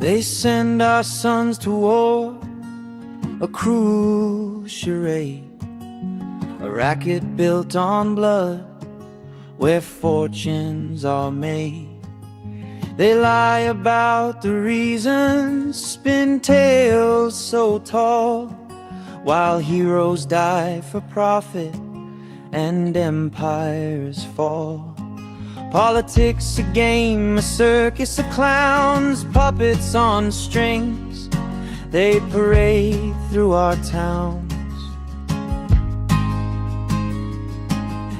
They send our sons to war, a cruel charade, a racket built on blood, where fortunes are made. They lie about the reasons, spin tales so tall, while heroes die for profit and empires fall. Politics a game, a circus of clowns, puppets on strings. They parade through our towns.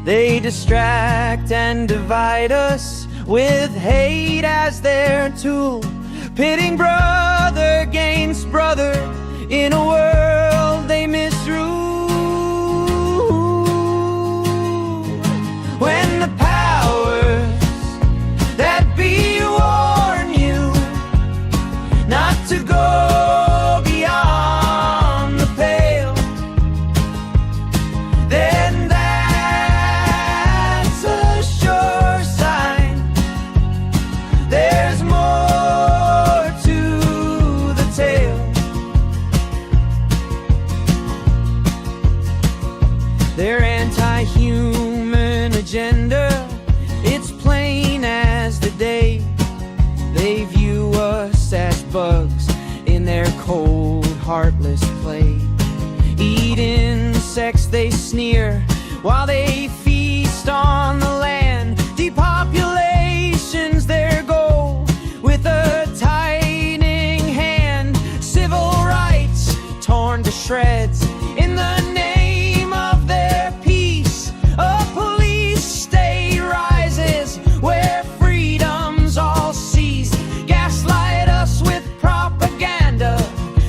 They distract and divide us with hate as their tool, pitting brother against brother in a world they misrule. When the powers that be warn you not to go beyond the pale, then that's a sure sign there's more to the tale. Their anti-human agenda, it's plain as the day. They view us as bugs in their cold, heartless play. Eat insects, they sneer, while they feast on the land. Depopulation's their goal, with a tightening hand. Civil rights torn to shreds in the name of their peace. A police state rises where freedom's all seized. Gaslight us with propaganda,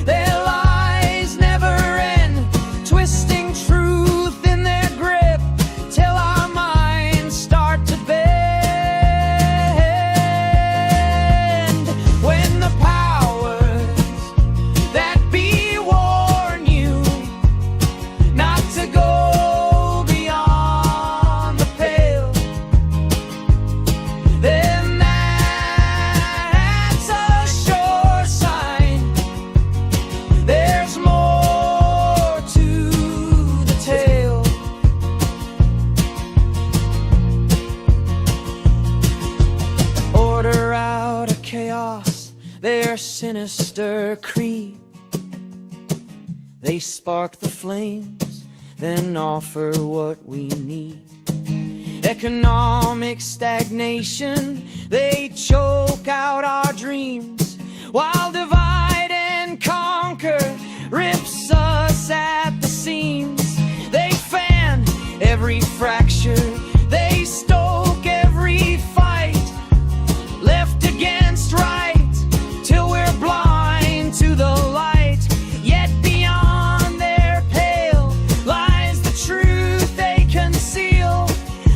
their lies never end, twisting truth in their grip till our minds start to bend. When the powers that be warn you not to go beyond the pale, then that's a sure sign there's more to the tale. Order out of chaos, their sinister creed. They spark the flames, then offer what we need. Economic stagnation, they choke out our dreams, while divide and conquer rips us at the seams. They fan every fracture, they stoke every fight, left against right, till we're blind to the light. Yet beyond their pale lies the truth they conceal.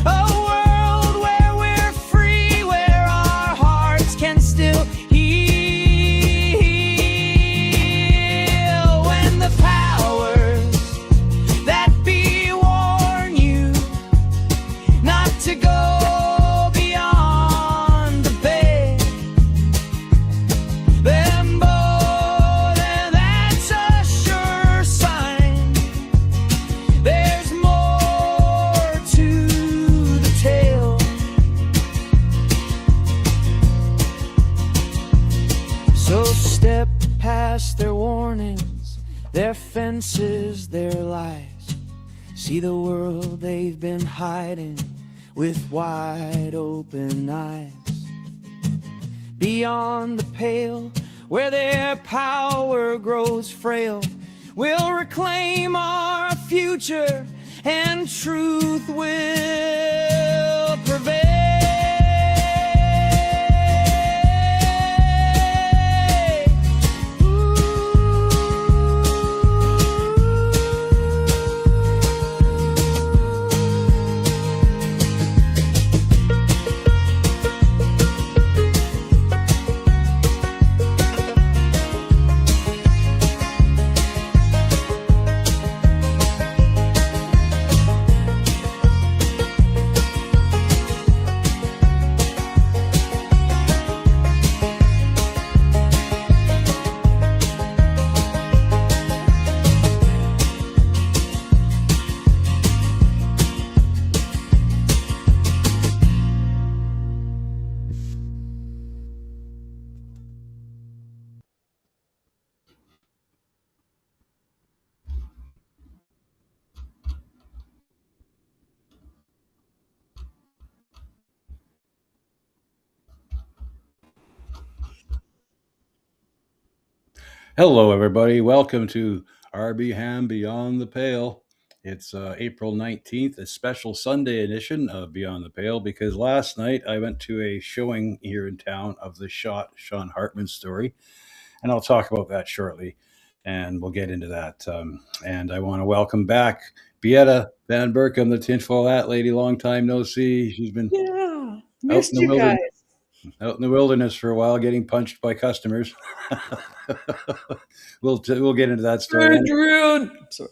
A world where we're free, where our hearts can still heal. When the powers that be warn you not to go beyond the veil, then boy, then that's a sure sign there's more to the tale. So step past their warnings, their fences, their lies. See the world they've been hiding with wide open eyes. Beyond the pale, where their power grows frail, we'll reclaim our future and truth will prevail. Hello, everybody. Welcome to RB Ham Beyond the Pale. It's April 19th, a special Sunday edition of Beyond the Pale, because last night I went to a showing here in town of the shot Sean Hartman story, and I'll talk about that shortly, and we'll get into that. And I want to welcome back Beata Van Berkom, the Tinfoil Hat Lady. Long time no see. She's been Yeah, out in missed the you guys. wilderness for a while, getting punched by customers. We'll get into that story. Rude, rude. Sorry.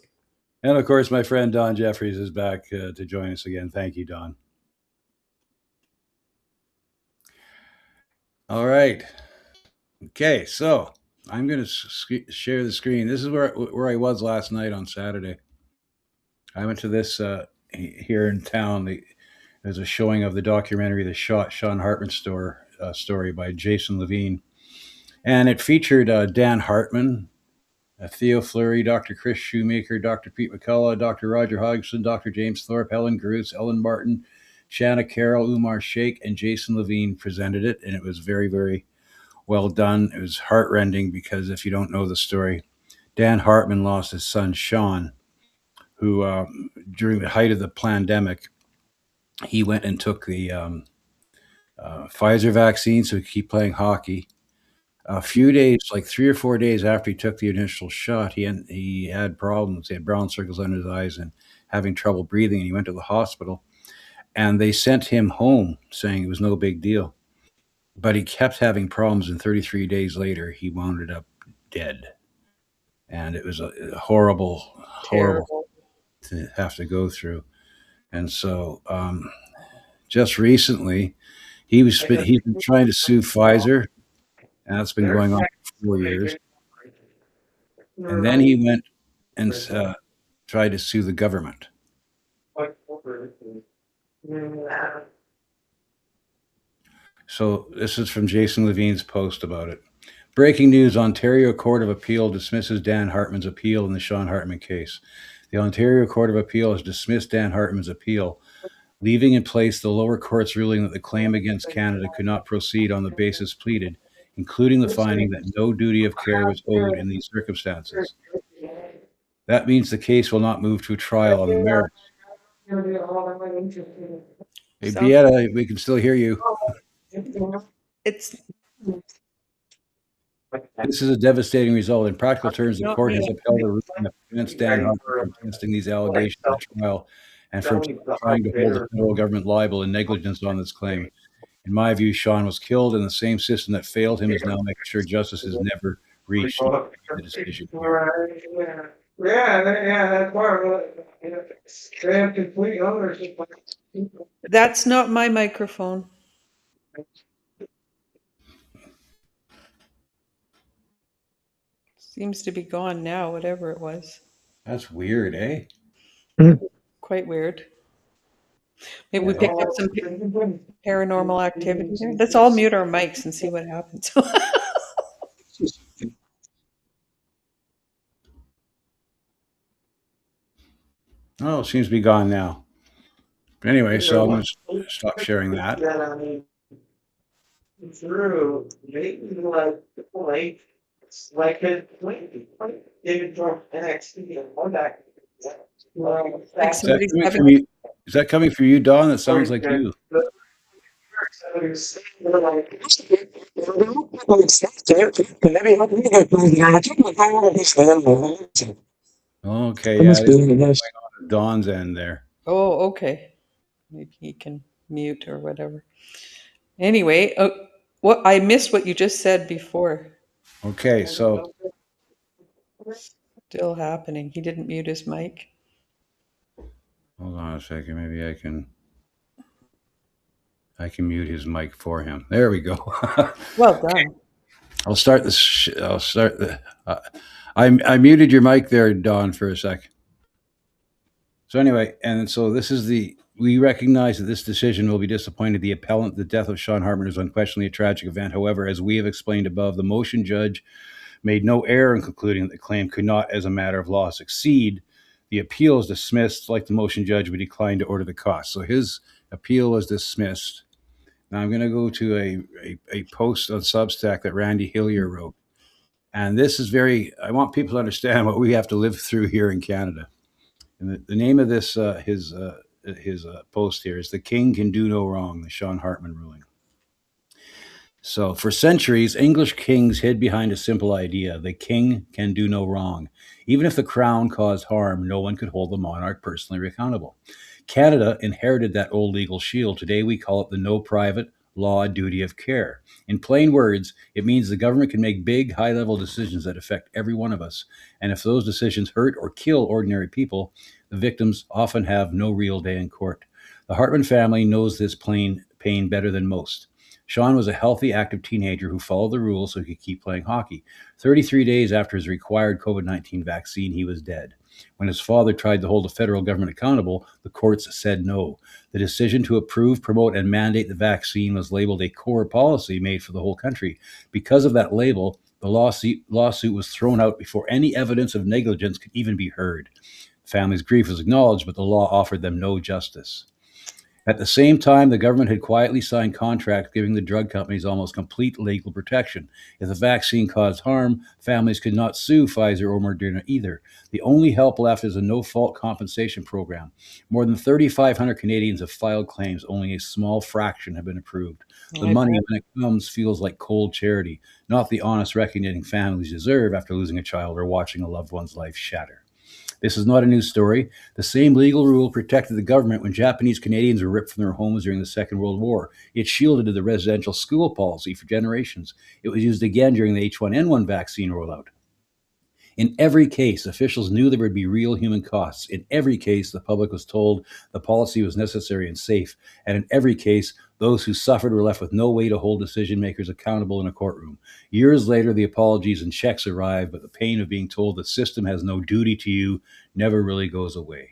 And of course, my friend Don Jeffries is back to join us again. Thank you, Don. All right. Okay, so I'm going to share the screen. This is where I was last night on Saturday. I went to this here in town. There's a showing of the documentary, The Shot Sean Hartman story by Jason Levine. And it featured Dan Hartman, Theo Fleury, Dr. Chris Shoemaker, Dr. Pete McCullough, Dr. Roger Hodgson, Dr. James Thorpe, Helen Gruss, Ellen Martin, Shanna Carroll, Umar Sheikh, and Jason Levine presented it, and it was very, very well done. It was heartrending because if you don't know the story, Dan Hartman lost his son Sean, who during the height of the pandemic, he went and took the Pfizer vaccine so he could keep playing hockey. A few days, like 3 or 4 days after he took the initial shot, he had problems. He had brown circles under his eyes and having trouble breathing. And he went to the hospital, and they sent him home saying it was no big deal. But he kept having problems, and 33 days later, he wound up dead. And it was a horrible, horrible Terrible. to have to go through. And so, just recently, he's been trying to sue Pfizer, and that's been going on for 4 years. And then he went and tried to sue the government. So this is from Jason Levine's post about it. Breaking news: Ontario Court of Appeal dismisses Dan Hartman's appeal in the Sean Hartman case. The Ontario Court of Appeal has dismissed Dan Hartman's appeal, leaving in place the lower court's ruling that the claim against Canada could not proceed on the basis pleaded, including the finding that no duty of care was owed in these circumstances. That means the case will not move to a trial on the merits. Hey, So Beata, we can still hear you. it's This is a devastating result. In practical terms, the not court me. has upheld a ruling that prevents Dan Hartman from testing these allegations at trial and from trying to hold the federal government liable in negligence on this claim. In my view, Sean was killed, and the same system that failed him is now making sure justice is never reached. The decision here. That's not my microphone. Seems to be gone now, whatever it was. That's weird, eh? Quite weird. Maybe we picked up some paranormal activity there. Let's all mute our mics and see what happens. Oh, it seems to be gone now. Anyway, so I'm going to stop sharing that. Through maybe like David Jordan NXT and all that. Like Is that somebody's coming having from you? Is that coming from you, Don? That sounds like you. Okay, yeah, there's something going on at Don's end there. Oh, okay. Maybe he can mute or whatever. Anyway, what I missed what you just said before. Okay, so Still happening. He didn't mute his mic. hold on a second. Maybe I can mute his mic for him. There we go. Well done. I'll start this. I'll start the. I muted your mic there, Don, for a sec. So anyway, and so this is the. We recognize that this decision will be disappointing the appellant. The death of Sean Hartman is unquestionably a tragic event. However, as we have explained above, the motion judge made no error in concluding that the claim could not, as a matter of law, succeed. The appeal is dismissed, like the motion judge, but declined to order the cost. So his appeal was dismissed. Now I'm going to go to a post on Substack that Randy Hillier wrote. And this is I want people to understand what we have to live through here in Canada. And the name of this, his post here is "The King Can Do No Wrong," the Sean Hartman ruling. So, for centuries, English kings hid behind a simple idea: the king can do no wrong. Even if the crown caused harm, no one could hold the monarch personally accountable. Canada inherited that old legal shield. Today, we call it the no private law duty of care. In plain words, it means the government can make big, high level decisions that affect every one of us. And if those decisions hurt or kill ordinary people, the victims often have no real day in court. The Hartman family knows this pain better than most. Sean was a healthy, active teenager who followed the rules so he could keep playing hockey. 33 days after his required COVID-19 vaccine, he was dead. When his father tried to hold the federal government accountable, the courts said no. The decision to approve, promote, and mandate the vaccine was labeled a core policy made for the whole country. Because of that label, the lawsuit was thrown out before any evidence of negligence could even be heard. The family's grief was acknowledged, but the law offered them no justice. At the same time, the government had quietly signed contracts giving the drug companies almost complete legal protection. If the vaccine caused harm, families could not sue Pfizer or Moderna either. The only help left is a no-fault compensation program. More than 3,500 Canadians have filed claims. Only a small fraction have been approved. The money, when it comes, feels like cold charity, not the honest recognition families deserve after losing a child or watching a loved one's life shatter. This is not a new story. The same legal rule protected the government when Japanese Canadians were ripped from their homes during the Second World War. It shielded the residential school policy for generations. It was used again during the H1N1 vaccine rollout. In every case, officials knew there would be real human costs. In every case, the public was told the policy was necessary and safe. And in every case, those who suffered were left with no way to hold decision makers accountable in a courtroom. Years later, the apologies and checks arrived, but the pain of being told the system has no duty to you never really goes away.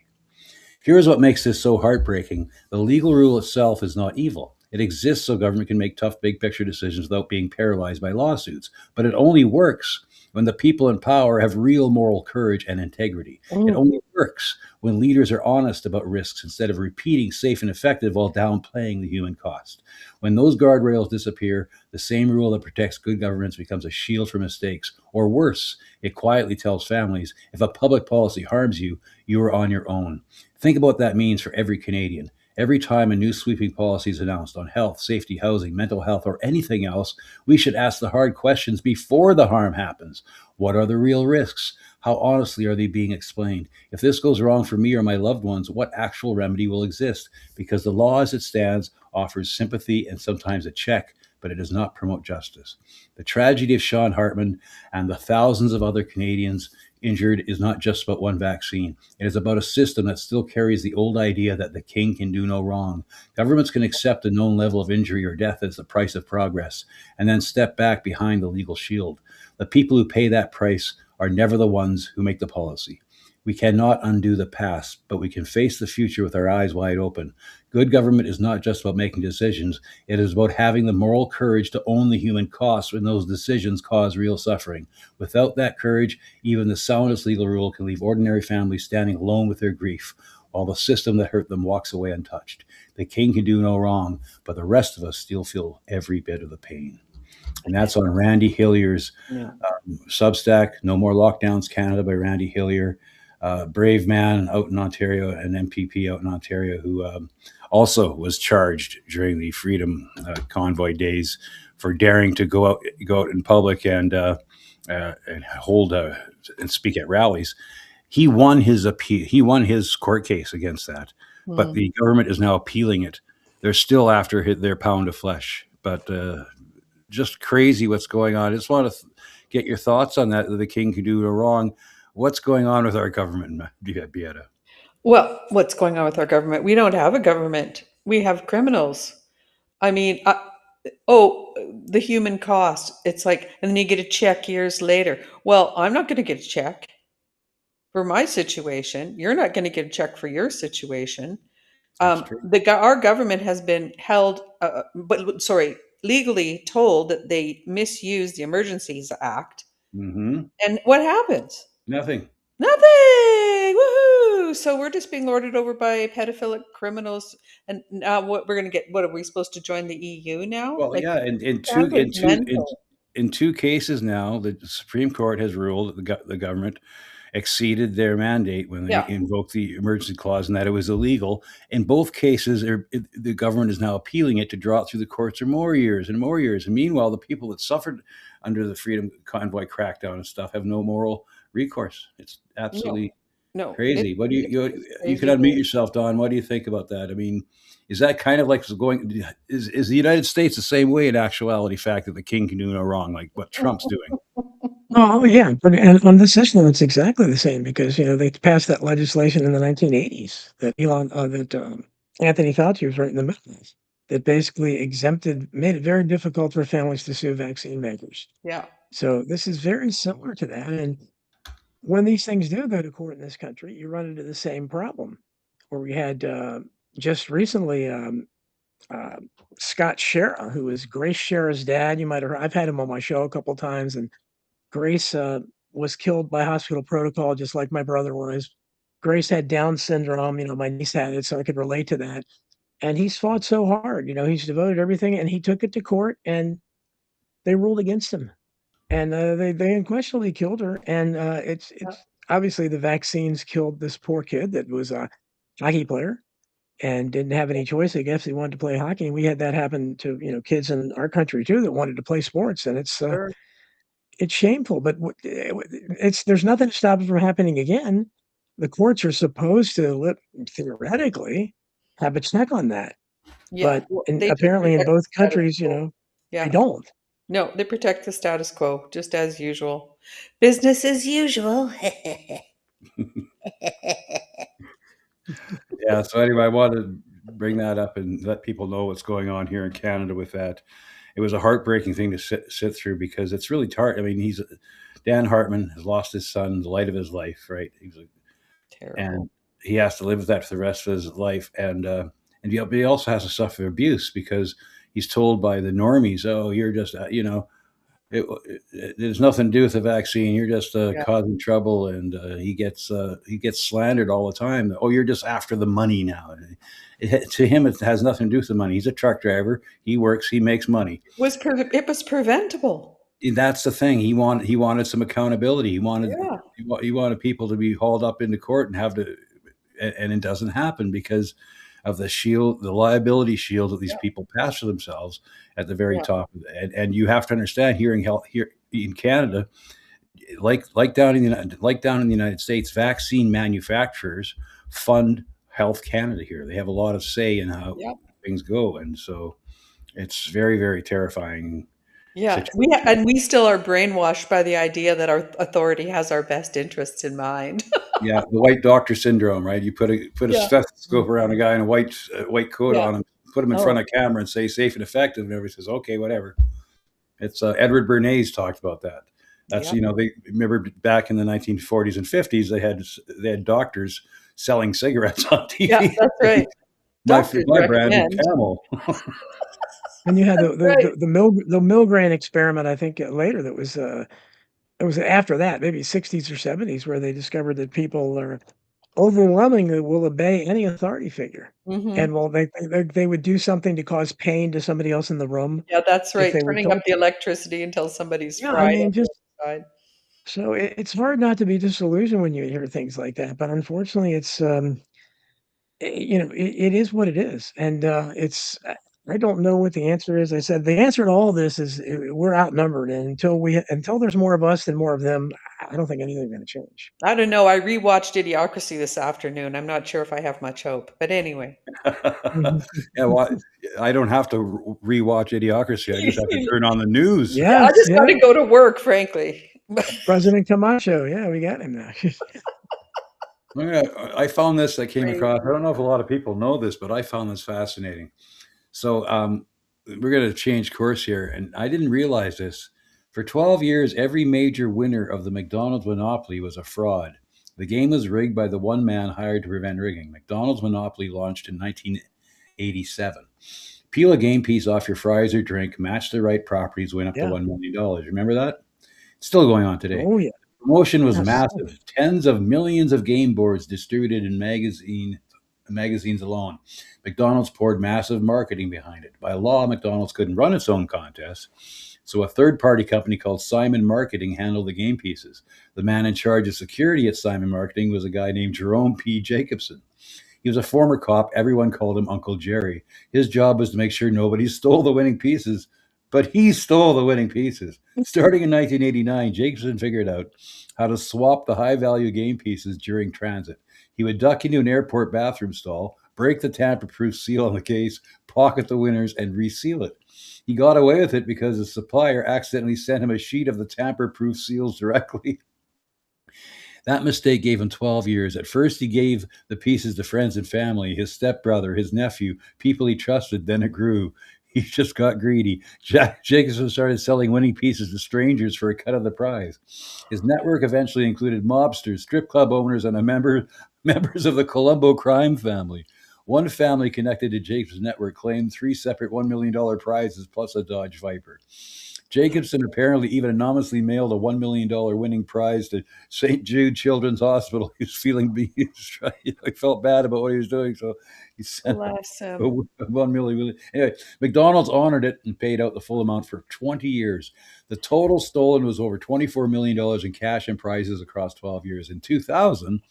Here's what makes this so heartbreaking. The legal rule itself is not evil. It exists so government can make tough big picture decisions without being paralyzed by lawsuits. But it only works when the people in power have real moral courage and integrity. It only works when leaders are honest about risks instead of repeating safe and effective while downplaying the human cost. When those guardrails disappear, the same rule that protects good governments becomes a shield for mistakes. Or worse, it quietly tells families, if a public policy harms you, you are on your own. Think about what that means for every Canadian. Every time a new sweeping policy is announced on health, safety, housing, mental health, or anything else, we should ask the hard questions before the harm happens. What are the real risks? How honestly are they being explained? If this goes wrong for me or my loved ones, what actual remedy will exist? Because the law as it stands offers sympathy and sometimes a check, but it does not promote justice. The tragedy of Sean Hartman and the thousands of other Canadians injured is not just about one vaccine. It is about a system that still carries the old idea that the king can do no wrong. Governments can accept a known level of injury or death as the price of progress and then step back behind the legal shield. The people who pay that price are never the ones who make the policy. We cannot undo the past, but we can face the future with our eyes wide open. Good government is not just about making decisions. It is about having the moral courage to own the human costs when those decisions cause real suffering. Without that courage, even the soundest legal rule can leave ordinary families standing alone with their grief, while the system that hurt them walks away untouched. The king can do no wrong, but the rest of us still feel every bit of the pain. And that's on Randy Hillier's Substack, No More Lockdowns Canada by Randy Hillier. Brave man out in Ontario, an MPP out in Ontario, who also was charged during the Freedom Convoy days for daring to go out in public and hold and speak at rallies. He won his appeal. He won his court case against that, but the government is now appealing it. They're still after their pound of flesh, but just crazy what's going on. I just want to get your thoughts on that. The king can do no wrong. What's going on with our government, Beata? Well, what's going on with our government? We don't have a government. We have criminals. I mean, the human cost. It's like, and then you get a check years later. Well, I'm not going to get a check for my situation. You're not going to get a check for your situation. Our government has been held, legally told that they misuse the Emergencies Act. Mm-hmm. And what happens? Nothing. Woohoo! So we're just being lorded over by pedophilic criminals. And now what we're going to get? What are we supposed to join the EU now? Well, Like, yeah, mental. in two cases now, the Supreme Court has ruled that the government exceeded their mandate when they Yeah. invoked the emergency clause and that it was illegal. In both cases, the government is now appealing it to draw it through the courts for more years and more years. And meanwhile, the people that suffered under the Freedom Convoy crackdown and stuff have no moral recourse. It's absolutely No. crazy. What do you crazy. can unmute yourself, Don? What do you think about that? I mean, is that kind of like going? Is the United States the same way in actuality? Fact that the king can do no wrong, like what Trump's doing. Oh, yeah, but and on this issue, it's exactly the same because, they passed that legislation in the 1980s that Anthony Fauci was right in the middle of, that basically made it very difficult for families to sue vaccine makers. Yeah. So this is very similar to that. And when these things do go to court in this country, you run into the same problem where we had just recently Scott Shera, who is Grace Shera's dad. You might have heard, I've had him on my show a couple times, and Grace was killed by hospital protocol, just like my brother was. Grace had Down syndrome. My niece had it, so I could relate to that. And he's fought so hard. He's devoted everything, and he took it to court, and they ruled against him. And they unquestionably killed her. And it's obviously the vaccines killed this poor kid that was a hockey player and didn't have any choice. I guess he wanted to play hockey. And we had that happen to kids in our country too that wanted to play sports. And Sure. it's shameful, but there's nothing to stop it from happening again. The courts are supposed to theoretically have a check on that, Yeah. but They just apparently in protect both the status countries, quo. they don't. No, they protect the status quo, just as usual. Business as usual. Yeah. So anyway, I wanted to bring that up and let people know what's going on here in Canada with that. It was a heartbreaking thing to sit through because it's really hard. I mean, Dan Hartman has lost his son, the light of his life, right? Terrible. And he has to live with that for the rest of his life. And he also has to suffer abuse because he's told by the normies, "Oh, you're just, there's nothing to do with the vaccine. You're just causing trouble." And he gets slandered all the time. "Oh, you're just after the money now." To him, it has nothing to do with the money. He's a truck driver. He works. He makes money. It was preventable. That's the thing. He wanted some accountability. He wanted people to be hauled up into court and and it doesn't happen because of the liability shield that these people pass for themselves at the very top. And you have to understand here in Canada, like down in the United States, vaccine manufacturers fund Health Canada here. They have a lot of say in how things go. And so it's very, very terrifying. Yeah, we still are brainwashed by the idea that our authority has our best interests in mind. Yeah, the white doctor syndrome, right? You put a stethoscope around a guy in a white coat on him, put him in front of camera, and say safe and effective, and everybody says, "Okay, whatever." It's Edward Bernays talked about that. That's they remember back in the 1940s and 50s they had doctors selling cigarettes on TV. Yeah, that's right. my brand is Camel. And you had the Milgram experiment, I think later that was it was after that, maybe 60s or 70s, where they discovered that people are overwhelmingly will obey any authority figure. And they would do something to cause pain to somebody else in the room. Yeah, that's right. Turning up the electricity until somebody's fried. I mean, so it's hard not to be disillusioned when you hear things like that. But unfortunately, it's it is what it is, and I don't know what the answer is. I said the answer to all this is we're outnumbered, and until there's more of us than more of them, I don't think anything's going to change. I don't know. I rewatched Idiocracy this afternoon. I'm not sure if I have much hope, but anyway. Yeah, well, I don't have to rewatch Idiocracy. I just have to turn on the news. Yeah, I just got to go to work, frankly. President Camacho, we got him now. I found this. I came across. I don't know if a lot of people know this, but I found this fascinating. So we're going to change course here, and I didn't realize this. For 12 years, every major winner of the McDonald's Monopoly was a fraud. The game was rigged by the one man hired to prevent rigging. McDonald's Monopoly launched in 1987. Peel a game piece off your fries or drink, match the right properties, win up to $1 million. Remember that? It's still going on today. Oh, yeah. The promotion was massive. Tens of millions of game boards distributed in magazines alone. McDonald's poured massive marketing behind it. By law, McDonald's couldn't run its own contests, so a third-party company called Simon Marketing handled the game pieces. The man in charge of security at Simon Marketing was a guy named Jerome P. Jacobson. He was a former cop. Everyone called him Uncle Jerry. His job was to make sure nobody stole the winning pieces, but he stole the winning pieces. Starting in 1989, Jacobson figured out how to swap the high-value game pieces during transit. He would duck into an airport bathroom stall, break the tamper-proof seal on the case, pocket the winners, and reseal it. He got away with it because his supplier accidentally sent him a sheet of the tamper-proof seals directly. That mistake gave him 12 years. At first, he gave the pieces to friends and family, his stepbrother, his nephew, people he trusted. Then it grew. He just got greedy. Jacobson started selling winning pieces to strangers for a cut of the prize. His network eventually included mobsters, strip club owners, and members of the Colombo crime family. One family connected to Jacobson's network claimed 3 separate $1 million prizes plus a Dodge Viper. Jacobson apparently even anonymously mailed a $1 million winning prize to St. Jude Children's Hospital. He was feeling I felt bad about what he was doing, so he sent Bless a him. $1 million. Anyway, McDonald's honored it and paid out the full amount for 20 years. The total stolen was over $24 million in cash and prizes across 12 years. In 2000,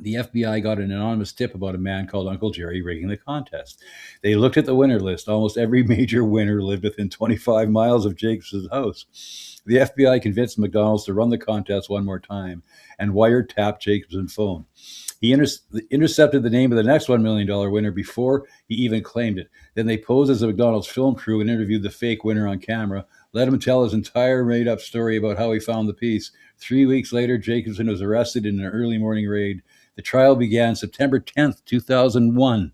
the FBI got an anonymous tip about a man called Uncle Jerry rigging the contest. They looked at the winner list. Almost every major winner lived within 25 miles of Jacobson's house. The FBI convinced McDonald's to run the contest one more time and wiretapped Jacobson's phone. He intercepted the name of the next $1 million winner before he even claimed it. Then they posed as a McDonald's film crew and interviewed the fake winner on camera, let him tell his entire made-up story about how he found the piece. 3 weeks later, Jacobson was arrested in an early morning raid. The trial began September 10th, 2001.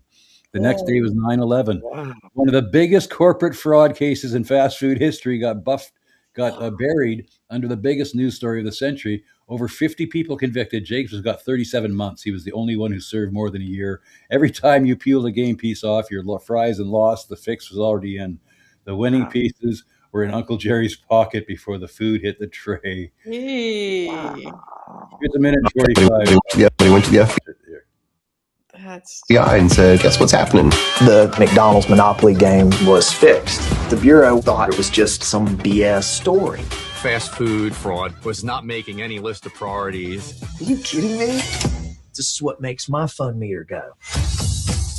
The next day was 9/11. Wow. One of the biggest corporate fraud cases in fast food history got buried under the biggest news story of the century. Over 50 people convicted. Jacobs got 37 months. He was the only one who served more than a year. Every time you peeled a game piece off your fries and lost, the fix was already in. The winning pieces were in Uncle Jerry's pocket before the food hit the tray. Hey, Here's a minute and 45. Yeah, but he went to the that's FBI and said, guess what's happening? The McDonald's Monopoly game was fixed. The Bureau thought it was just some BS story. Fast food fraud was not making any list of priorities. Are you kidding me? This is what makes my fun meter go.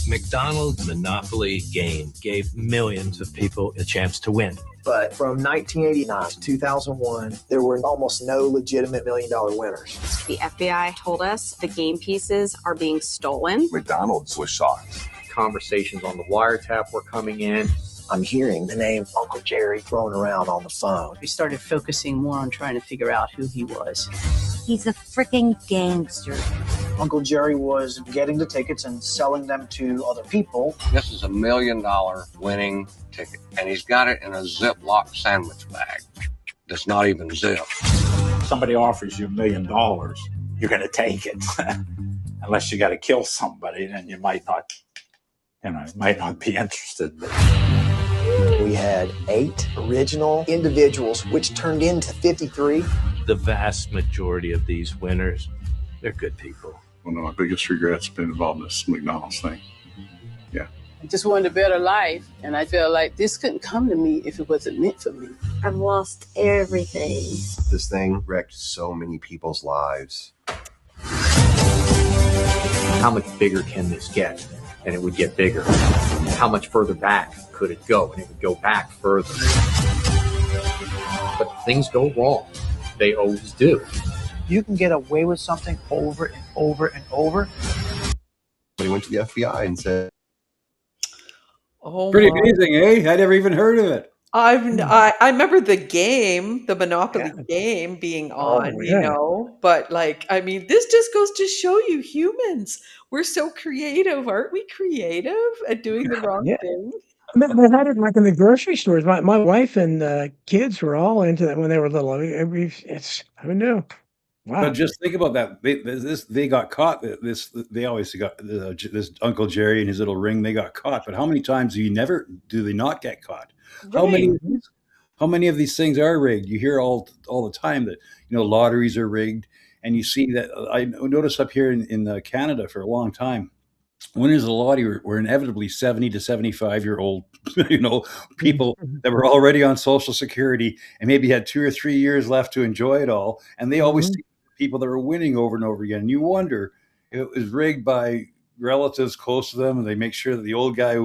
McDonald's Monopoly game gave millions of people a chance to win. But from 1989 to 2001, there were almost no legitimate $1 million winners. The FBI told us the game pieces are being stolen. McDonald's was shocked. Conversations on the wiretap were coming in. I'm hearing the name Uncle Jerry thrown around on the phone. We started focusing more on trying to figure out who he was. He's a freaking gangster. Uncle Jerry was getting the tickets and selling them to other people. This is $1 million winning ticket, and he's got it in a Ziploc sandwich bag that's not even zipped. Somebody offers you $1 million, you're going to take it. Unless you got to kill somebody, then you might not, be interested. But we had 8 original individuals, which turned into 53. The vast majority of these winners, they're good people. One of my biggest regrets being involved in this McDonald's thing. Yeah. I just wanted a better life, and I felt like this couldn't come to me if it wasn't meant for me. I've lost everything. This thing wrecked so many people's lives. How much bigger can this get? And it would get bigger. How much further back could it go? And it would go back further. But things go wrong. They always do. You can get away with something over and over and over. But he went to the FBI and said, Pretty amazing, eh? I never even heard of it. I remember the game, the Monopoly game being on, but this just goes to show you humans. We're so creative. Aren't we creative at doing the wrong thing? They had it like in the grocery stores. My wife and kids were all into that when they were little. Who knew? Wow. But just think about that. They got caught. They always got this Uncle Jerry and his little ring. They got caught. But how many times do they not get caught? Right. How many of these things are rigged? You hear all the time that lotteries are rigged, and you see that. I noticed up here in Canada for a long time, winners of the lottery were inevitably 70 to 75-year-old, people that were already on Social Security and maybe had 2 or 3 years left to enjoy it all. And they always see people that were winning over and over again. And you wonder if it was rigged by relatives close to them, and they make sure that the old guy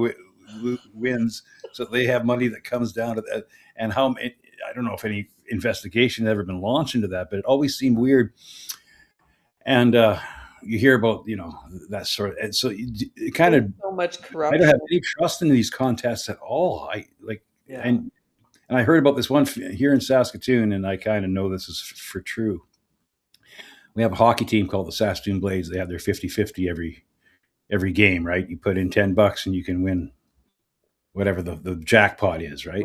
wins so that they have money that comes down to that. And I don't know if any investigation had ever been launched into that, but it always seemed weird. And you hear about, that sort of, and so it kind of so much corruption. I don't have any trust in these contests at all. And I heard about this one here in Saskatoon, and I kind of know this is for true. We have a hockey team called the Saskatoon Blades. They have their 50-50 every game, right? You put in $10 and you can win whatever the jackpot is, right?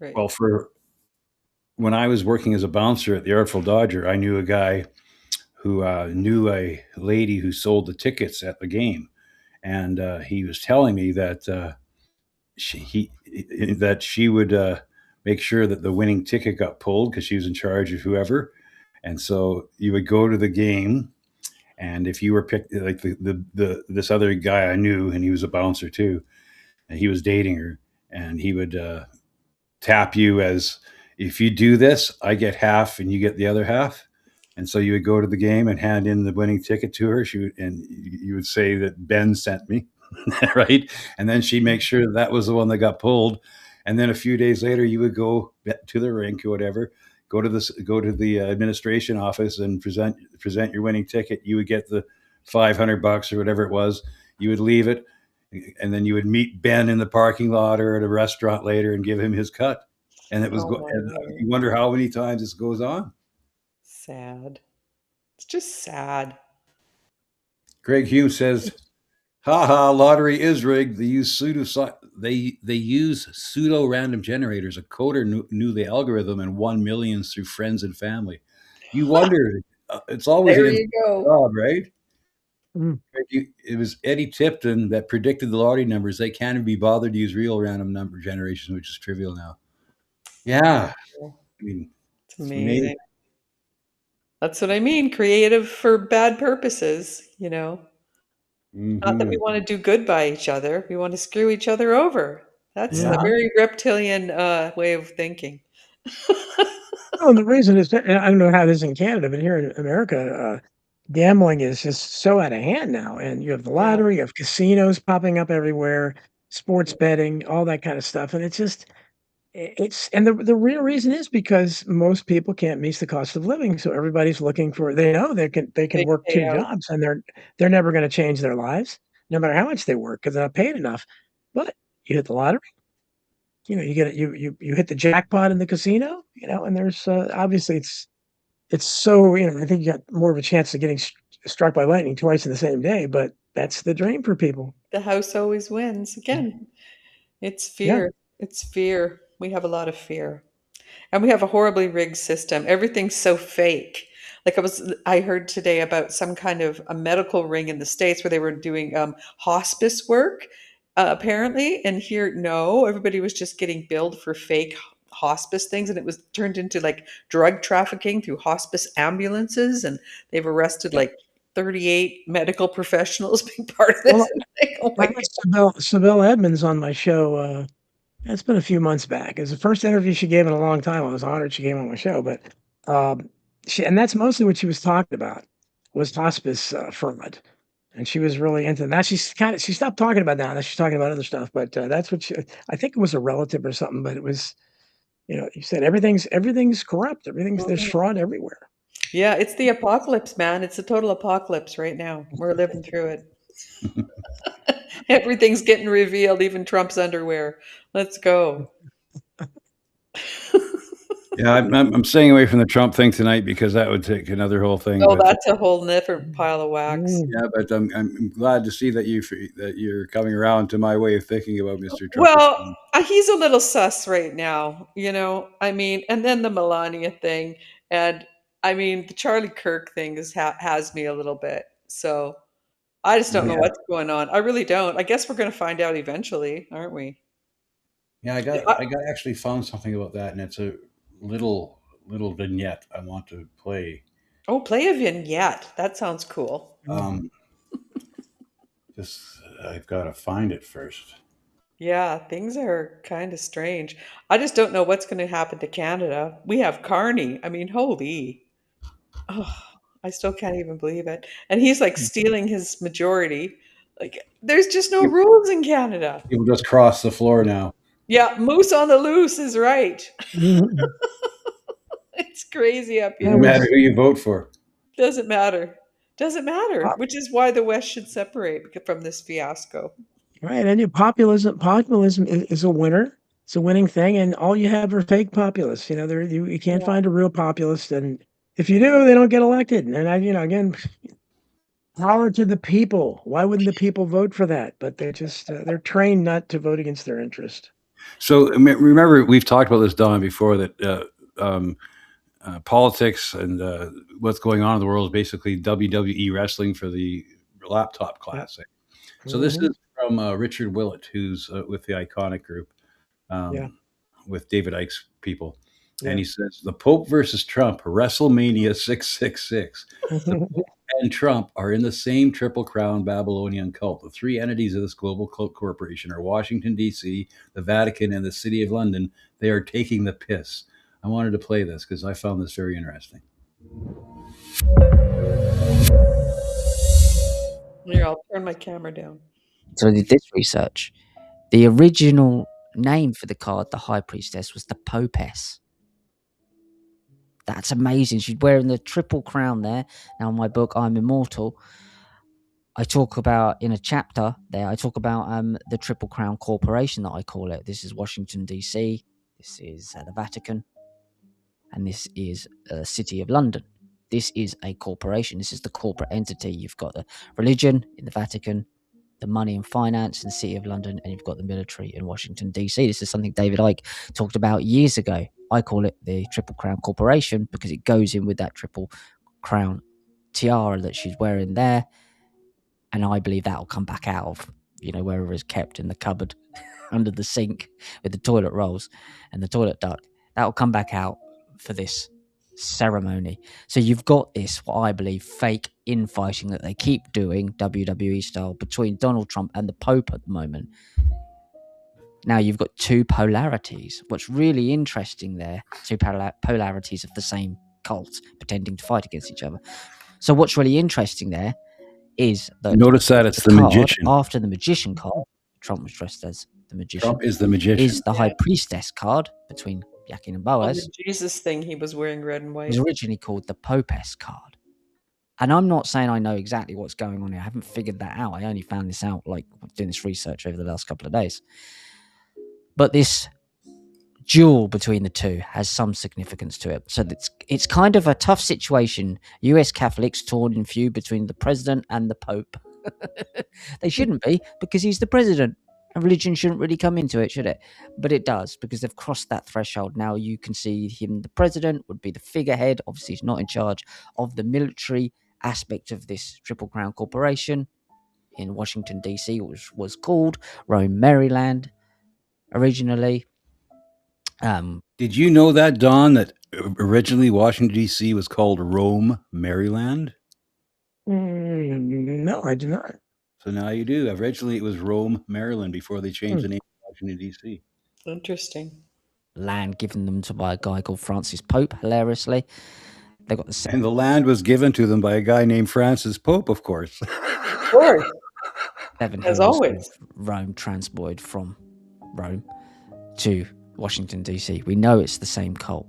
Right. Well, when I was working as a bouncer at the Artful Dodger, I knew a guy who knew a lady who sold the tickets at the game, and he was telling me that she would make sure that the winning ticket got pulled because she was in charge of whoever, and so you would go to the game, and if you were picked, like this other guy I knew, and he was a bouncer too, and he was dating her, and he would tap you as, if you do this, I get half and you get the other half. And so you would go to the game and hand in the winning ticket to her. And you would say that Ben sent me, right? And then she'd make sure that was the one that got pulled. And then a few days later, you would go to the rink or whatever, go to the administration office and present your winning ticket. You would get the $500 or whatever it was. You would leave it, and then you would meet Ben in the parking lot or at a restaurant later and give him his cut. And it was you wonder how many times this goes on. Sad. It's just sad. Greg Hume says, "Ha, lottery is rigged. They use pseudo random generators. A coder knew the algorithm and won millions through friends and family." You wonder. It's always there you go, God, right? It was Eddie Tipton that predicted the lottery numbers. They can't even be bothered to use real random number generation, which is trivial now. Yeah, I mean, it's amazing. That's what I mean. Creative for bad purposes, Not that we want to do good by each other. We want to screw each other over. That's a very reptilian way of thinking. Oh, and the reason is, I don't know how it is in Canada, but here in America, gambling is just so out of hand now. And you have the lottery, you have casinos popping up everywhere, sports betting, all that kind of stuff. And and the real reason is because most people can't meet the cost of living. So everybody's looking they know they can work 2 jobs, and they're never going to change their lives, no matter how much they work, because they're not paid enough. But you hit the lottery, you get you hit the jackpot in the casino, and there's obviously it's so, I think you got more of a chance of getting struck by lightning twice in the same day, but that's the dream for people. The house always wins. Again, it's fear. It's fear. We have a lot of fear. And we have a horribly rigged system. Everything's so fake. Like I heard today about some kind of a medical ring in the States where they were doing hospice work, apparently. And here, no, everybody was just getting billed for fake hospice things. And it was turned into like drug trafficking through hospice ambulances. And they've arrested like 38 medical professionals being part of this. Well, I had Sybil Edmonds on my show. It's been a few months back. It was the first interview she gave in a long time. I was honored she came on my show, but and that's mostly what she was talking about was hospice fraud, and she was really into that. She stopped talking about that. Now she's talking about other stuff, but that's what I think it was a relative or something. But it was, you said everything's corrupt. There's fraud everywhere. Yeah, it's the apocalypse, man. It's a total apocalypse right now. We're living through it. Everything's getting revealed, even Trump's underwear. Let's go. Yeah, I'm staying away from the Trump thing tonight because that would take another whole thing. Oh, that's a whole different pile of wax. Yeah, but I'm glad to see that you're coming around to my way of thinking about Mr. Trump. Well, he's a little sus right now, I mean, and then the Melania thing, and I mean the Charlie Kirk thing has me a little bit. So I just don't know what's going on. I really don't. I guess we're going to find out eventually, aren't we? Yeah, I actually found something about that, and it's a little vignette I want to play. Oh, play a vignette. That sounds cool. Just I've got to find it first. Yeah, things are kind of strange. I just don't know what's going to happen to Canada. We have Carney. I mean, holy. Oh, I still can't even believe it. And he's like stealing his majority. Like, there's just no rules in Canada. People just cross the floor now. Yeah, moose on the loose is right. Mhm. It's crazy up No here. matter who you vote for. Doesn't matter. Doesn't matter, Uh, which is why the West should separate from this fiasco. Right, and populism is a winner. It's a winning thing, and all you have are fake populists. You can't Yeah. find a real populist, and if you do, they don't get elected. And again, power to the people. Why wouldn't the people vote for that? But they're trained not to vote against their interest. So remember, we've talked about this, Don, before, that politics and what's going on in the world is basically WWE wrestling for the laptop classic. So this is from Richard Willett, who's with the Iconic Group, Yeah. with David Icke's people. Yeah. And he says, the Pope versus Trump, WrestleMania 666. The Pope and Trump are in the same Triple Crown Babylonian cult. The three entities of this global cult corporation are Washington, D.C., the Vatican, and the City of London. They are taking the piss. I wanted to play this because I found this very interesting. Here, I'll turn my camera down. So I did this research. The original name for the card, the High Priestess, was the Popess. That's amazing. She's wearing the triple crown there. Now, in my book, I'm Immortal, I talk about, in a chapter there, I talk about the Triple Crown Corporation, that I call it. This is Washington, D.C., this is the Vatican, and this is the City of London. This is a corporation. This is the corporate entity. You've got the religion in the Vatican, the money and finance in the City of London, and you've got the military in Washington, D.C. This is something David Icke talked about years ago. I call it the Triple Crown Corporation because it goes in with that Triple Crown tiara that she's wearing there. And I believe that'll come back out of, wherever it's kept in the cupboard under the sink with the toilet rolls and the toilet duct. That'll come back out for this ceremony. So you've got this, what I believe, fake infighting that they keep doing, WWE style, between Donald Trump and the Pope at the moment. Now you've got two polarities. What's really interesting there, two polarities of the same cult pretending to fight against each other. So what's really interesting there is that notice that it's the magician. After the magician card, Trump was dressed as the magician. Trump is the magician. Is the High Priestess card between Yakin and On Boaz. the Jesus thing, he was wearing red and It white. was originally called the Popess card. And I'm not saying I know exactly what's going on here. I haven't figured that out. I only found this out doing this research over the last couple of days. But this duel between the two has some significance to it. So it's kind of a tough situation. US Catholics torn in feud between the president and the Pope. They shouldn't be, because he's the president. And religion shouldn't really come into it, should it? But it does, because they've crossed that threshold. Now you can see him, the president, would be the figurehead. Obviously, he's not in charge of the military aspect of this Triple Crown Corporation in Washington, D.C., which was called Rome, Maryland, originally. Did you know that, Don, that originally Washington, D.C. was called Rome, Maryland? No, I do not. So now you do. Originally it was Rome, Maryland, before they changed the name to Washington, D.C. Interesting. Land given them to by a guy called Francis Pope, hilariously. They got the And the land was given to them by a guy named Francis Pope, of course. Of course. Seven As hills always. of Rome transported from Rome to Washington, D.C. We know it's the same cult.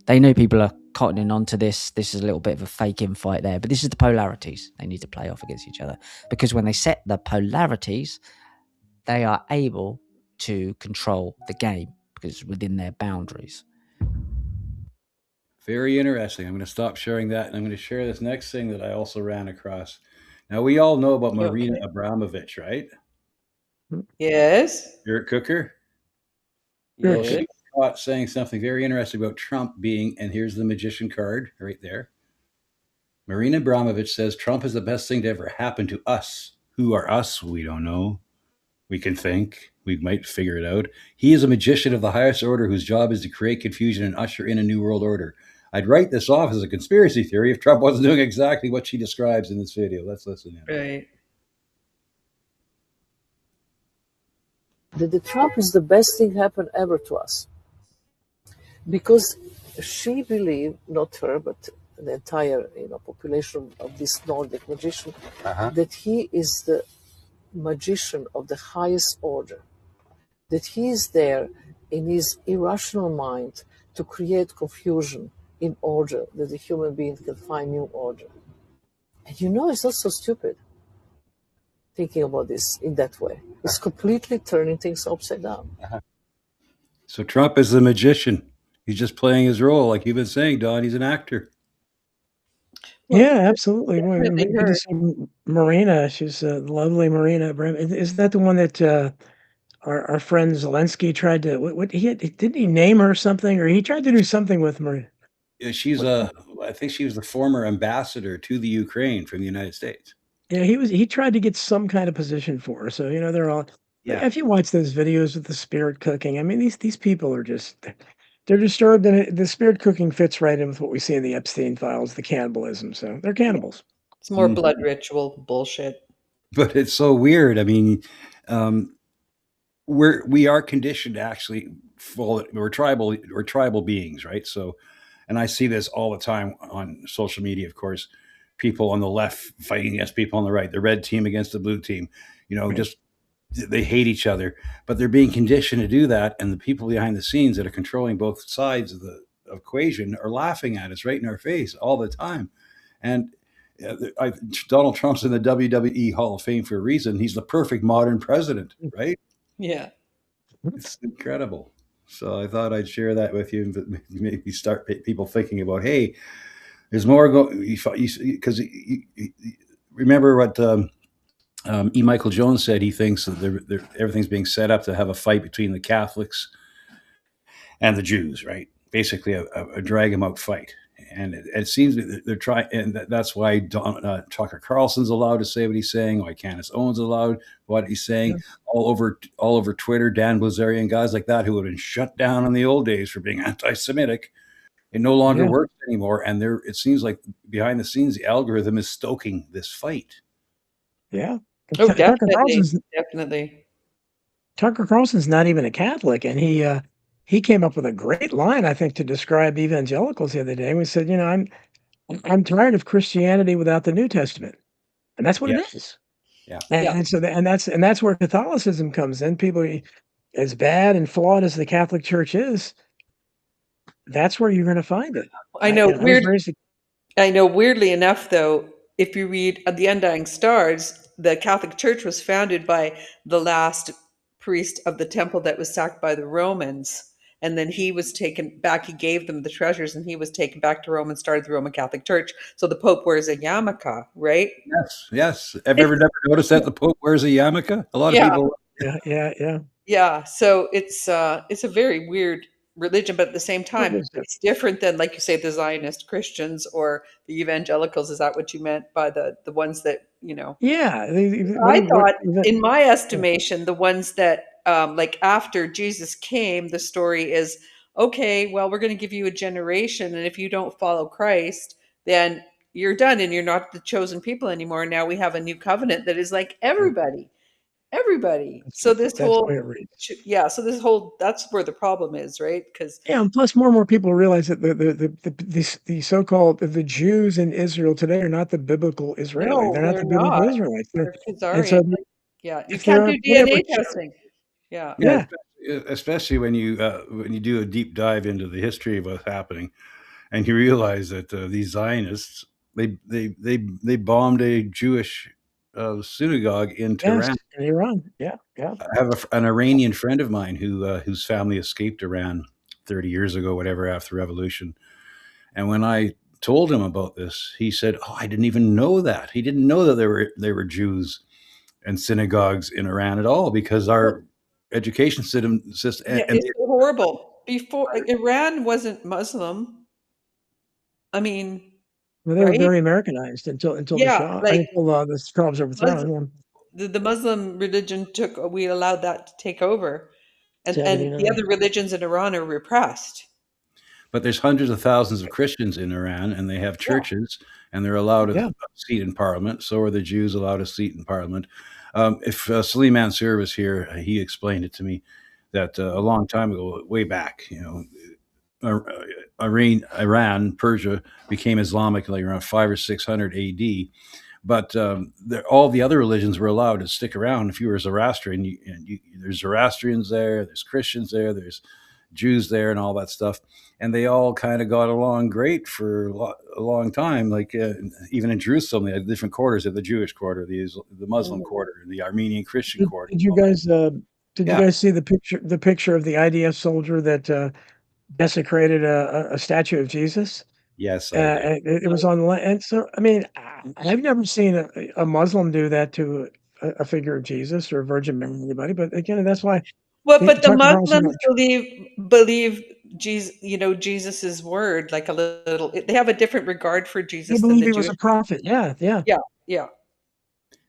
They know people are cottoning onto this. This is a little bit of a fake infight there, but this is the polarities they need to play off against each other. Because when they set the polarities, they are able to control the game because it's within their boundaries. Very interesting. I'm going to stop sharing that, and I'm going to share this next thing that I also ran across. Now, we all know about Marina Abramovich, right? Yes. You're a cooker? Yes. Well, she was caught saying something very interesting about Trump being, and here's the magician card right there. Marina Abramovich says Trump is the best thing to ever happen to us. Who are us? We don't know. We can think. We might figure it out. He is a magician of the highest order whose job is to create confusion and usher in a new world order. I'd write this off as a conspiracy theory if Trump wasn't doing exactly what she describes in this video. Let's listen in. Right. that the Trump is the best thing happened ever to us. Because she believed, not her, but the entire population of this Nordic magician, that he is the magician of the highest order, that he is there in his irrational mind to create confusion in order that the human being can find new order. And it's not so stupid thinking about this in that way. It's completely turning things upside down. So Trump is the magician. He's just playing his role, like you've been saying, Don. He's an actor. Yeah, absolutely. Well, definitely good to her. see Marina. She's a lovely Marina. Is that the one that our friend Zelensky tried to? What didn't he name her something, or he tried to do something with Marina? Yeah, I think she was the former ambassador to the Ukraine from the United States. Yeah, he tried to get some kind of position for her. So they're all. Yeah. If you watch those videos with the spirit cooking, I mean these people are just they're disturbed, and the spirit cooking fits right in with what we see in the Epstein files, the cannibalism. So they're cannibals. It's more blood ritual bullshit. But it's so weird. I mean, we are conditioned to actually we're tribal beings, right? So, and I see this all the time on social media, of course, people on the left fighting against people on the right, the red team against the blue team, just they hate each other, but they're being conditioned to do that. And the people behind the scenes that are controlling both sides of the equation are laughing at us right in our face all the time. And Donald Trump's in the WWE Hall of Fame for a reason. He's the perfect modern president, right? Yeah. It's incredible. So I thought I'd share that with you and maybe start people thinking about, hey, there's more going, because remember what E. Michael Jones said. He thinks that everything's being set up to have a fight between the Catholics and the Jews, right? Basically a drag them out fight. And it seems that they're trying, and that's why Tucker Carlson's allowed to say what he's saying. Why Candace Owens allowed what he's saying. Yeah. All over Twitter, Dan Bilzerian, guys like that who had been shut down in the old days for being anti-Semitic, it no longer works anymore. And it seems like behind the scenes, the algorithm is stoking this fight. Yeah. Oh, definitely. Tucker Carlson's not even a Catholic, and he came up with a great line, I think, to describe evangelicals the other day. We said, I'm tired of Christianity without the New Testament, and that's what it is. Yeah, and so that's where Catholicism comes in. People, as bad and flawed as the Catholic Church is, that's where you're going to find it. I know. I know. Weirdly enough, though, if you read The Undying Stars, the Catholic Church was founded by the last priest of the temple that was sacked by the Romans. And then he was taken back. He gave them the treasures, and he was taken back to Rome and started the Roman Catholic Church. So the Pope wears a yarmulke, right? Yes. Have you ever never noticed that the Pope wears a yarmulke? A lot of people. Yeah. So it's a very weird religion, but at the same time, it's different than, like you say, the Zionist Christians or the evangelicals. Is that what you meant by the ones that, Yeah. I thought, in my estimation, the ones that, like after Jesus came, the story is, okay, well, we're going to give you a generation. And if you don't follow Christ, then you're done and you're not the chosen people anymore. Now we have a new covenant that is like everybody. So this whole, that's where the problem is, right? Because and plus more and more people realize that the so-called the Jews in Israel today are not the biblical Israelis. They're not the biblical Israelites. And so, you can't do DNA testing. Yeah. Especially when you do a deep dive into the history of what's happening, and you realize that these Zionists they bombed a Jewish synagogue in Tehran. In Iran. Yeah. I have an Iranian friend of mine whose family escaped Iran 30 years ago, whatever, after the revolution. And when I told him about this, he said, "Oh, I didn't even know that." He didn't know that there were Jews and synagogues in Iran at all, because our education system it's horrible. Before, Iran wasn't Muslim. I mean, well, they were very Americanized until the Shah, until the Shah was overthrown. The Muslim religion we allowed that to take over, and the other religions in Iran are repressed. But there's hundreds of thousands of Christians in Iran, and they have churches, and they're allowed a seat in parliament. So are the Jews allowed a seat in parliament. If Salim Mansur was here, he explained it to me that a long time ago, way back, Iran, Persia became Islamic like around 500 or 600 AD. But all the other religions were allowed to stick around. If you were Zoroastrian, there's Zoroastrians there, there's Christians there, there's Jews there, and all that stuff. And they all kind of got along great for a long time. Like even in Jerusalem, they had different quarters: the Jewish quarter, the Muslim quarter, and the Armenian Christian quarter. Did you guys you guys see the picture of the IDF soldier that desecrated a statue of Jesus? Yes, it was on, and so I mean, I've never seen a Muslim do that to a figure of Jesus or Virgin Mary, anybody. But again, that's why. Well, but the Tucker Carlson Muslims believe Jesus, Jesus's word, like a little. They have a different regard for They Jesus than believe the he was Jewish. a prophet. Yeah. Yeah.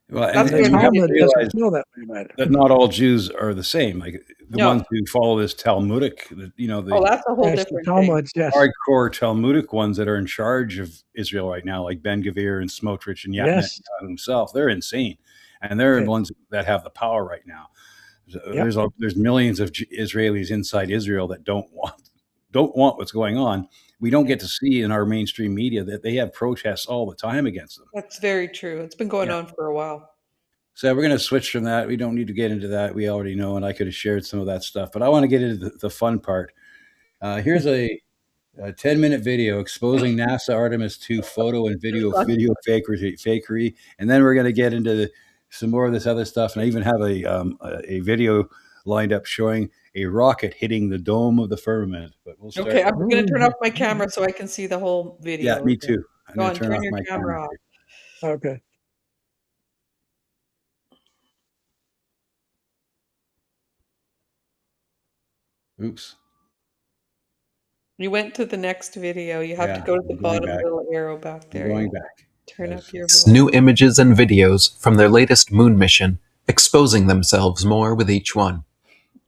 Well, That's and you have to realize feel that way about it. that not all Jews are the same. Like the No. ones who follow this Talmudic, the Oh, that's a whole different thing. hardcore Talmudic ones that are in charge of Israel right now, like Ben Gvir and Smotrich and Yes. Netanyahu himself. They're insane, and they're the ones that have the power right now. There's millions of Israelis inside Israel that don't want what's going on. We don't get to see in our mainstream media that they have protests all the time against them. That's very true. It's been going on for a while. So we're going to switch from that. We don't need to get into that. We already know, and I could have shared some of that stuff. But I want to get into the fun part. Here's a 10-minute video exposing NASA Artemis 2 photo and video fakery. And then we're going to get into some more of this other stuff. And I even have a video lined up showing a rocket hitting the dome of the firmament. But we'll start. Okay, I'm going to turn off my camera so I can see the whole video. Yeah, me too. Go on, turn your camera off. Okay. Oops. You went to the next video. You have to go to the bottom little arrow back there. Going back. Turn up your New images and videos from their latest moon mission, exposing themselves more with each one.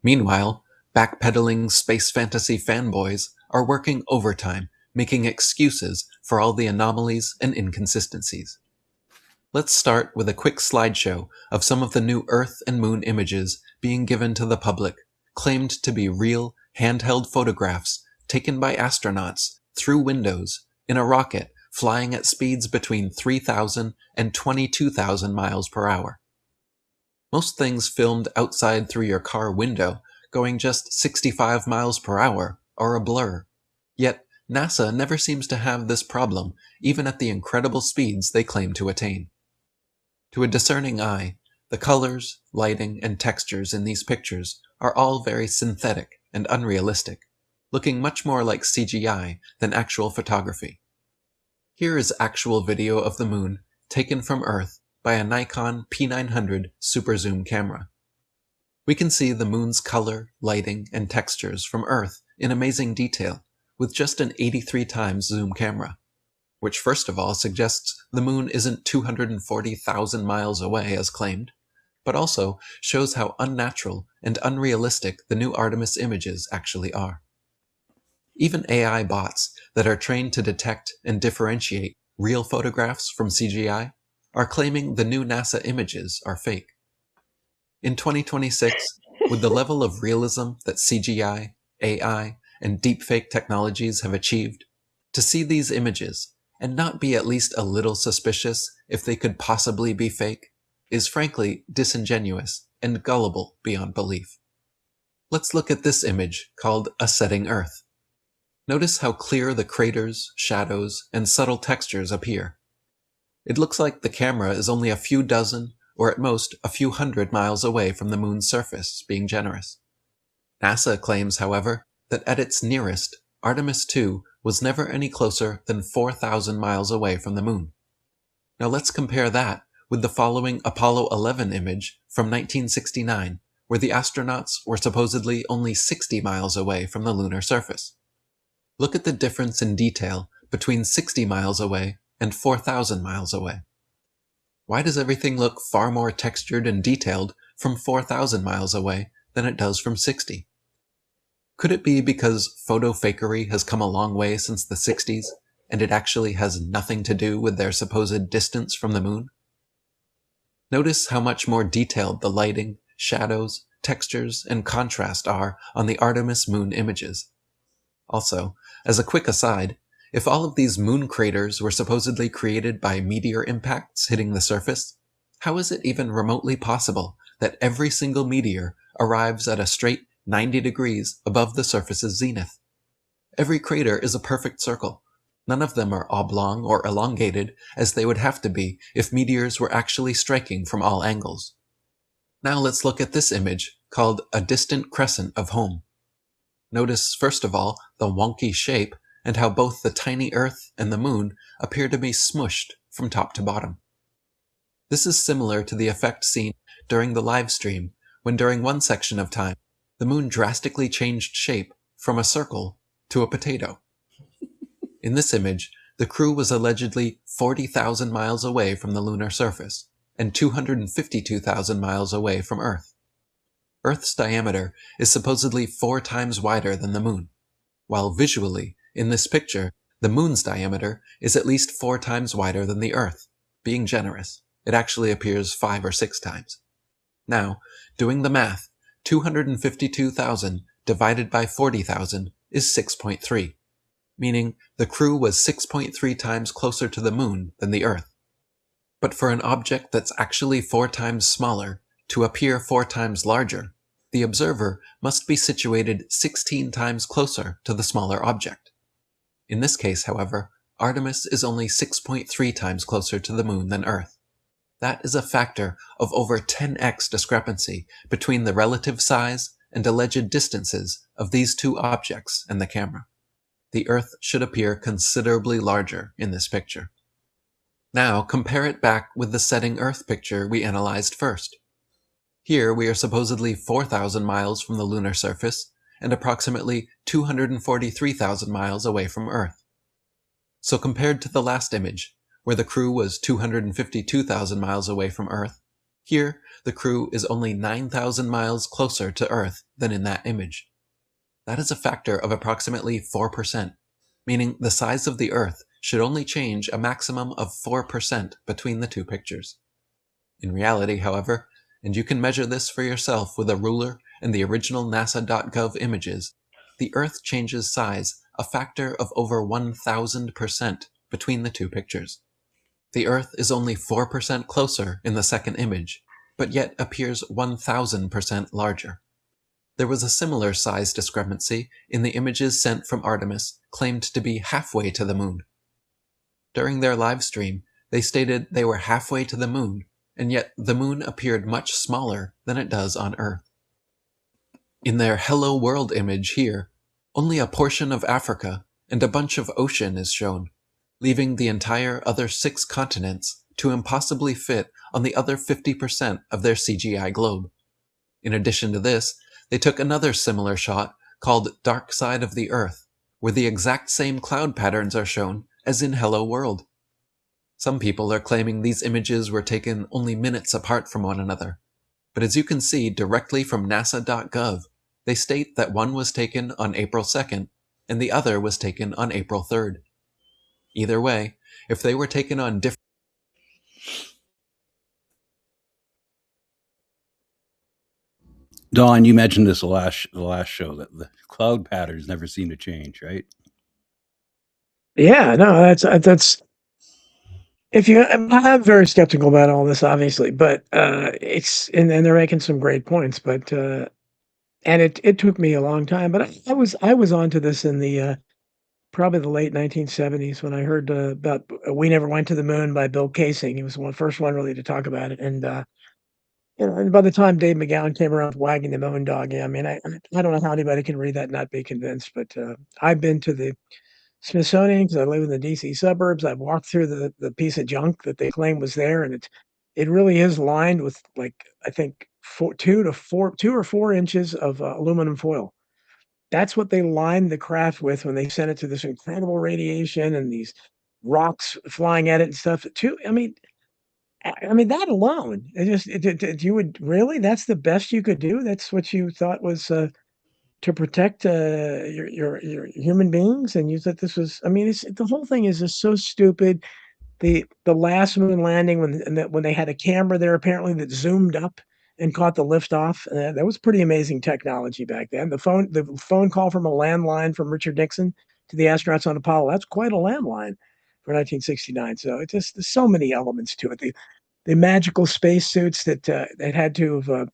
Meanwhile, backpedaling space fantasy fanboys are working overtime, making excuses for all the anomalies and inconsistencies. Let's start with a quick slideshow of some of the new Earth and Moon images being given to the public, claimed to be real, handheld photographs taken by astronauts through windows in a rocket flying at speeds between 3,000 and 22,000 miles per hour. Most things filmed outside through your car window going just 65 miles per hour are a blur. Yet NASA never seems to have this problem, even at the incredible speeds they claim to attain. To a discerning eye, the colors, lighting, and textures in these pictures are all very synthetic and unrealistic, looking much more like CGI than actual photography. Here is actual video of the moon taken from Earth by a Nikon P900 super zoom camera. We can see the moon's color, lighting, and textures from Earth in amazing detail with just an 83 times zoom camera, which first of all suggests the moon isn't 240,000 miles away as claimed, but also shows how unnatural and unrealistic the new Artemis images actually are. Even AI bots that are trained to detect and differentiate real photographs from CGI are claiming the new NASA images are fake. In 2026, with the level of realism that CGI, AI, and deepfake technologies have achieved, to see these images and not be at least a little suspicious if they could possibly be fake is frankly disingenuous and gullible beyond belief. Let's look at this image called A Setting Earth. Notice how clear the craters, shadows, and subtle textures appear. It looks like the camera is only a few dozen, or at most a few hundred miles away from the moon's surface, being generous. NASA claims, however, that at its nearest, Artemis 2 was never any closer than 4,000 miles away from the moon. Now let's compare that with the following Apollo 11 image from 1969, where the astronauts were supposedly only 60 miles away from the lunar surface. Look at the difference in detail between 60 miles away and 4,000 miles away. Why does everything look far more textured and detailed from 4,000 miles away than it does from 60? Could it be because photo fakery has come a long way since the 60s, and it actually has nothing to do with their supposed distance from the moon? Notice how much more detailed the lighting, shadows, textures, and contrast are on the Artemis moon images. Also, as a quick aside, if all of these moon craters were supposedly created by meteor impacts hitting the surface, how is it even remotely possible that every single meteor arrives at a straight 90 degrees above the surface's zenith? Every crater is a perfect circle. None of them are oblong or elongated, as they would have to be if meteors were actually striking from all angles. Now let's look at this image, called a distant crescent of home. Notice, first of all, the wonky shape and how both the tiny Earth and the moon appear to be smushed from top to bottom. This is similar to the effect seen during the live stream, when during one section of time, the moon drastically changed shape from a circle to a potato. In this image, the crew was allegedly 40,000 miles away from the lunar surface and 252,000 miles away from Earth. Earth's diameter is supposedly 4 times wider than the moon, while visually, in this picture, the moon's diameter is at least 4 times wider than the Earth. Being generous, it actually appears 5 or 6 times. Now, doing the math, 252,000 divided by 40,000 is 6.3, meaning the crew was 6.3 times closer to the moon than the Earth. But for an object that's actually 4 times smaller to appear 4 times larger, the observer must be situated 16 times closer to the smaller object. In this case, however, Artemis is only 6.3 times closer to the moon than Earth. That is a factor of over 10x discrepancy between the relative size and alleged distances of these two objects and the camera. The Earth should appear considerably larger in this picture. Now compare it back with the setting Earth picture we analyzed first. Here we are supposedly 4,000 miles from the lunar surface and approximately 243,000 miles away from Earth. So compared to the last image, where the crew was 252,000 miles away from Earth, here the crew is only 9,000 miles closer to Earth than in that image. That is a factor of approximately 4%, meaning the size of the Earth should only change a maximum of 4% between the two pictures. In reality, however, and you can measure this for yourself with a ruler and the original NASA.gov images, the Earth changes size a factor of over 1,000% between the two pictures. The Earth is only 4% closer in the second image, but yet appears 1,000% larger. There was a similar size discrepancy in the images sent from Artemis, claimed to be halfway to the moon. During their live stream, they stated they were halfway to the moon, and yet the moon appeared much smaller than it does on Earth. In their Hello World image here, only a portion of Africa and a bunch of ocean is shown, leaving the entire other 6 continents to impossibly fit on the other 50% of their CGI globe. In addition to this, they took another similar shot called Dark Side of the Earth, where the exact same cloud patterns are shown as in Hello World. Some people are claiming these images were taken only minutes apart from one another, but as you can see directly from NASA.gov, they state that one was taken on April 2nd and the other was taken on April 3rd. Either way, if they were taken on different... Dawn, you mentioned this the last show, that the cloud patterns never seem to change, right? Yeah, no, that's if you, I'm very skeptical about all this, obviously, but it's and they're making some great points, but and it took me a long time, but I was onto this in the probably the late 1970s when I heard about "We Never Went to the Moon" by Bill Kaysing. He was the first one really to talk about it, and and by the time Dave McGowan came around with Wagging the Moon Dog, yeah, I mean, I don't know how anybody can read that and not be convinced, but I've been to the Smithsonian because I live in the DC suburbs. I've walked through the piece of junk that they claim was there, and it really is lined with, like, I think 2 or 4 inches of aluminum foil. That's what they lined the craft with when they sent it to this incredible radiation and these rocks flying at it and stuff. I mean that alone, you would really, that's the best you could do. That's what you thought was to protect your human beings, and you thought this was. I mean, it's the whole thing is just so stupid. The last moon landing when they had a camera there apparently that zoomed up and caught the liftoff. That was pretty amazing technology back then. The phone call from a landline from Richard Nixon to the astronauts on Apollo, that's quite a landline for 1969. So it just, there's so many elements to it. The magical spacesuits that had to have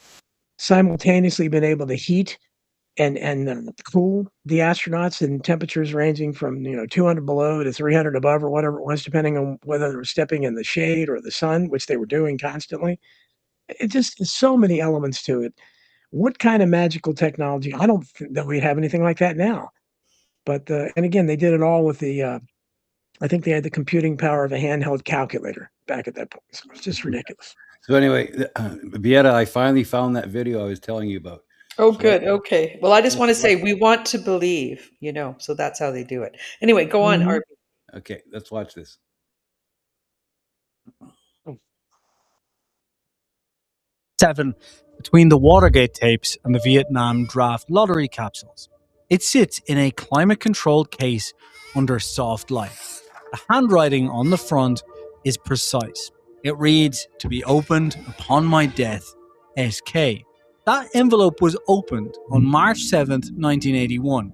simultaneously been able to heat and cool the astronauts in temperatures ranging from 200 below to 300 above or whatever it was, depending on whether they were stepping in the shade or the sun, which they were doing constantly. It just, there's so many elements to it. What kind of magical technology? I don't think that we have anything like that now. But and again, they did it all with the. I think they had the computing power of a handheld calculator back at that point. So it's just ridiculous. So anyway, Beata, I finally found that video I was telling you about. Oh, good. Okay. Well, I just want to say we want to believe, so that's how they do it. Anyway, go on, Arby. Okay, let's watch this. Between the Watergate tapes and the Vietnam draft lottery capsules. It sits in a climate-controlled case under soft light. The handwriting on the front is precise. It reads, "To be opened upon my death, SK." That envelope was opened on March 7th, 1981,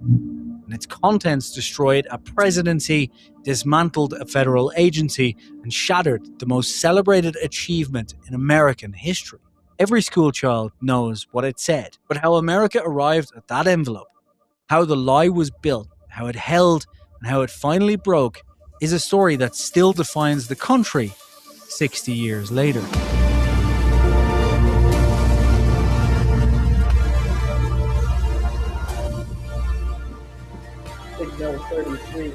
and its contents destroyed a presidency, dismantled a federal agency, and shattered the most celebrated achievement in American history. Every schoolchild knows what it said, but how America arrived at that envelope, how the lie was built, how it held, and how it finally broke is a story that still defines the country 60 years later. Signal 33.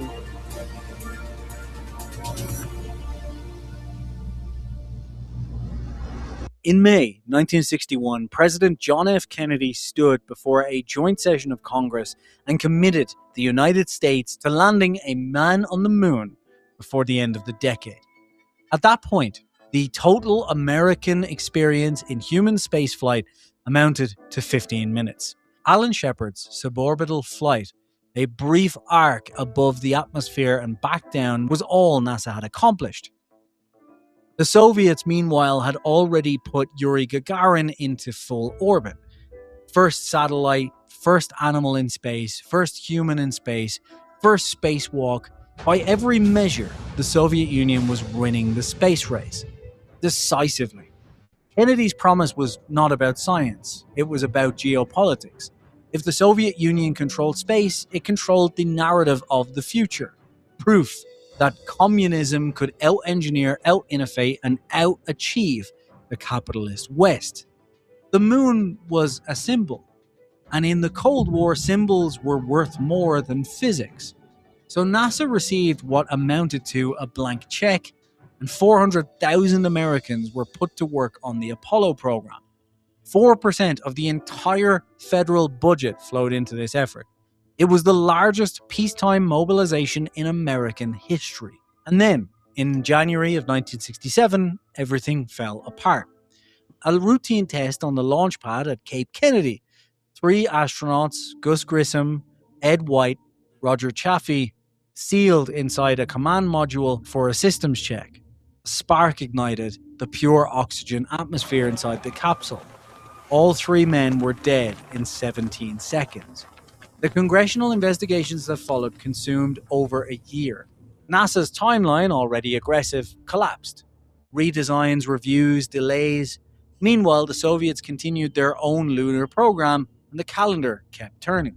In May 1961, President John F. Kennedy stood before a joint session of Congress and committed the United States to landing a man on the moon before the end of the decade. At that point, the total American experience in human spaceflight amounted to 15 minutes. Alan Shepard's suborbital flight, a brief arc above the atmosphere and back down, was all NASA had accomplished. The Soviets, meanwhile, had already put Yuri Gagarin into full orbit. First satellite, first animal in space, first human in space, first spacewalk. By every measure, the Soviet Union was winning the space race. Decisively. Kennedy's promise was not about science, it was about geopolitics. If the Soviet Union controlled space, it controlled the narrative of the future. Proof that communism could out-engineer, out-innovate, and out-achieve the capitalist West. The moon was a symbol, and in the Cold War, symbols were worth more than physics. So NASA received what amounted to a blank check, and 400,000 Americans were put to work on the Apollo program. 4% of the entire federal budget flowed into this effort. It was the largest peacetime mobilization in American history. And then, in January of 1967, everything fell apart. A routine test on the launch pad at Cape Kennedy. 3 astronauts, Gus Grissom, Ed White, Roger Chaffee, sealed inside a command module for a systems check. A spark ignited the pure oxygen atmosphere inside the capsule. All 3 men were dead in 17 seconds. The congressional investigations that followed consumed over a year. NASA's timeline, already aggressive, collapsed. Redesigns, reviews, delays. Meanwhile, the Soviets continued their own lunar program, and the calendar kept turning.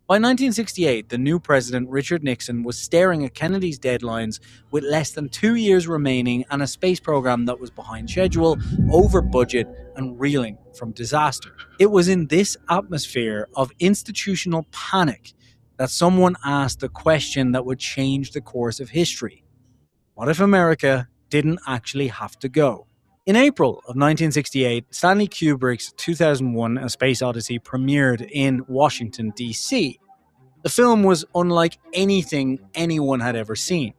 By 1968, the new president, Richard Nixon, was staring at Kennedy's deadlines with less than 2 years remaining and a space program that was behind schedule, over budget, and reeling from disaster. It was in this atmosphere of institutional panic that someone asked a question that would change the course of history. What if America didn't actually have to go? In April of 1968, Stanley Kubrick's 2001 A Space Odyssey premiered in Washington, D.C. The film was unlike anything anyone had ever seen.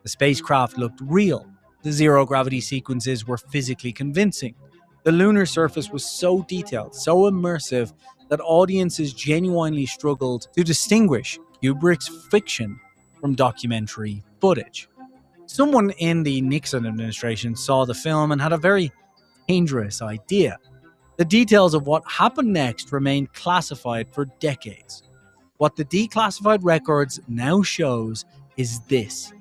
The spacecraft looked real. The zero-gravity sequences were physically convincing. The lunar surface was so detailed, so immersive, that audiences genuinely struggled to distinguish Kubrick's fiction from documentary footage. Someone in the Nixon administration saw the film and had a very dangerous idea. The details of what happened next remained classified for decades. What the declassified records now shows is this.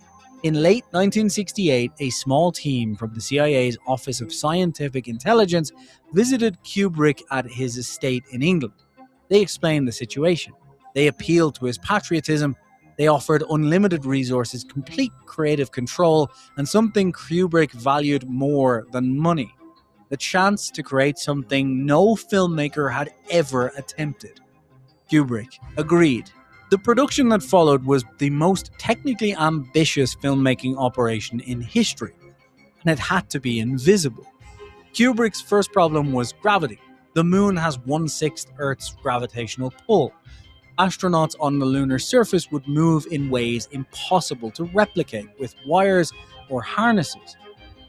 In late 1968, a small team from the CIA's Office of Scientific Intelligence visited Kubrick at his estate in England. They explained the situation. They appealed to his patriotism. They offered unlimited resources, complete creative control, and something Kubrick valued more than money: the chance to create something no filmmaker had ever attempted. Kubrick agreed. The production that followed was the most technically ambitious filmmaking operation in history, and it had to be invisible. Kubrick's first problem was gravity. The moon has 1/6 Earth's gravitational pull. Astronauts on the lunar surface would move in ways impossible to replicate with wires or harnesses.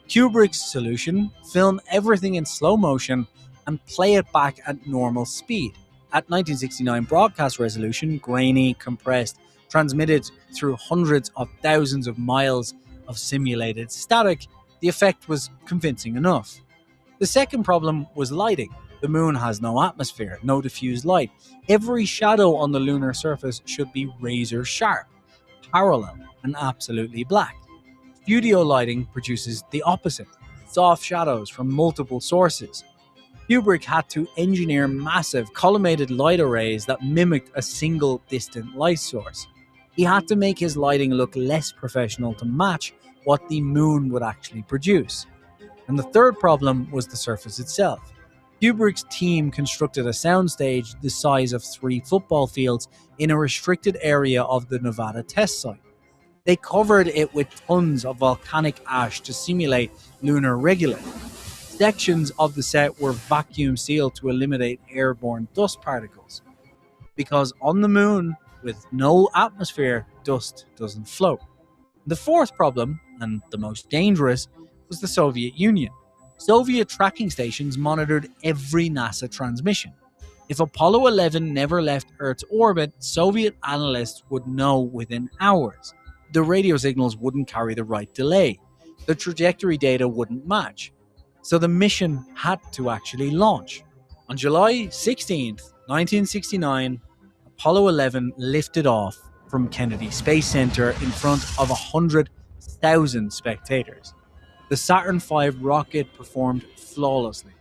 Kubrick's solution: film everything in slow motion and play it back at normal speed. At 1969 broadcast resolution, grainy, compressed, transmitted through hundreds of thousands of miles of simulated static, the effect was convincing enough. The second problem was lighting. The moon has no atmosphere, no diffused light. Every shadow on the lunar surface should be razor sharp, parallel, and absolutely black. Studio lighting produces the opposite: soft shadows from multiple sources. Kubrick had to engineer massive collimated light arrays that mimicked a single distant light source. He had to make his lighting look less professional to match what the moon would actually produce. And the third problem was the surface itself. Kubrick's team constructed a soundstage the size of 3 football fields in a restricted area of the Nevada test site. They covered it with tons of volcanic ash to simulate lunar regolith. Sections of the set were vacuum sealed to eliminate airborne dust particles. Because on the moon, with no atmosphere, dust doesn't float. The fourth problem, and the most dangerous, was the Soviet Union. Soviet tracking stations monitored every NASA transmission. If Apollo 11 never left Earth's orbit, Soviet analysts would know within hours. The radio signals wouldn't carry the right delay. The trajectory data wouldn't match. So the mission had to actually launch. On July 16th, 1969, Apollo 11 lifted off from Kennedy Space Center in front of 100,000 spectators. The Saturn V rocket performed flawlessly.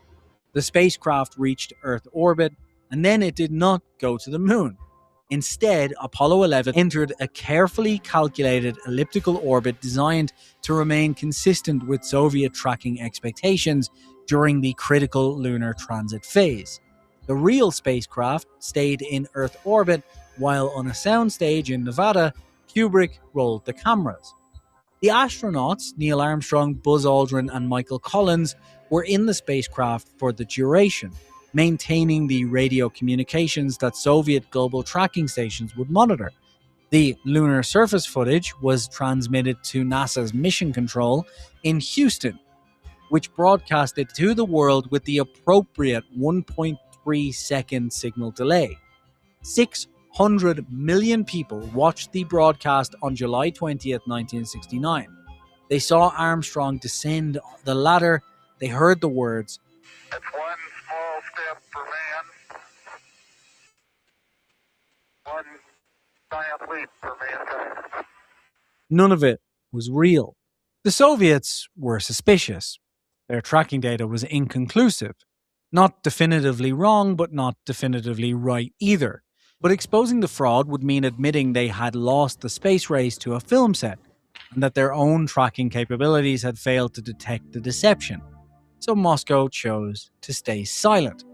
The spacecraft reached Earth orbit, and then it did not go to the moon. Instead, Apollo 11 entered a carefully calculated elliptical orbit designed to remain consistent with Soviet tracking expectations during the critical lunar transit phase. The real spacecraft stayed in Earth orbit, while on a soundstage in Nevada, Kubrick rolled the cameras. The astronauts, Neil Armstrong, Buzz Aldrin, and Michael Collins, were in the spacecraft for the duration, maintaining the radio communications that Soviet global tracking stations would monitor. The lunar surface footage was transmitted to NASA's Mission Control in Houston, which broadcast it to the world with the appropriate 1.3-second signal delay. 600 million people watched the broadcast on July 20th, 1969. They saw Armstrong descend the ladder. They heard the words, "It's one small step for man, one giant leap for mankind." None of it was real. The Soviets were suspicious. Their tracking data was inconclusive. Not definitively wrong, but not definitively right either. But exposing the fraud would mean admitting they had lost the space race to a film set, and that their own tracking capabilities had failed to detect the deception. So Moscow chose to stay silent.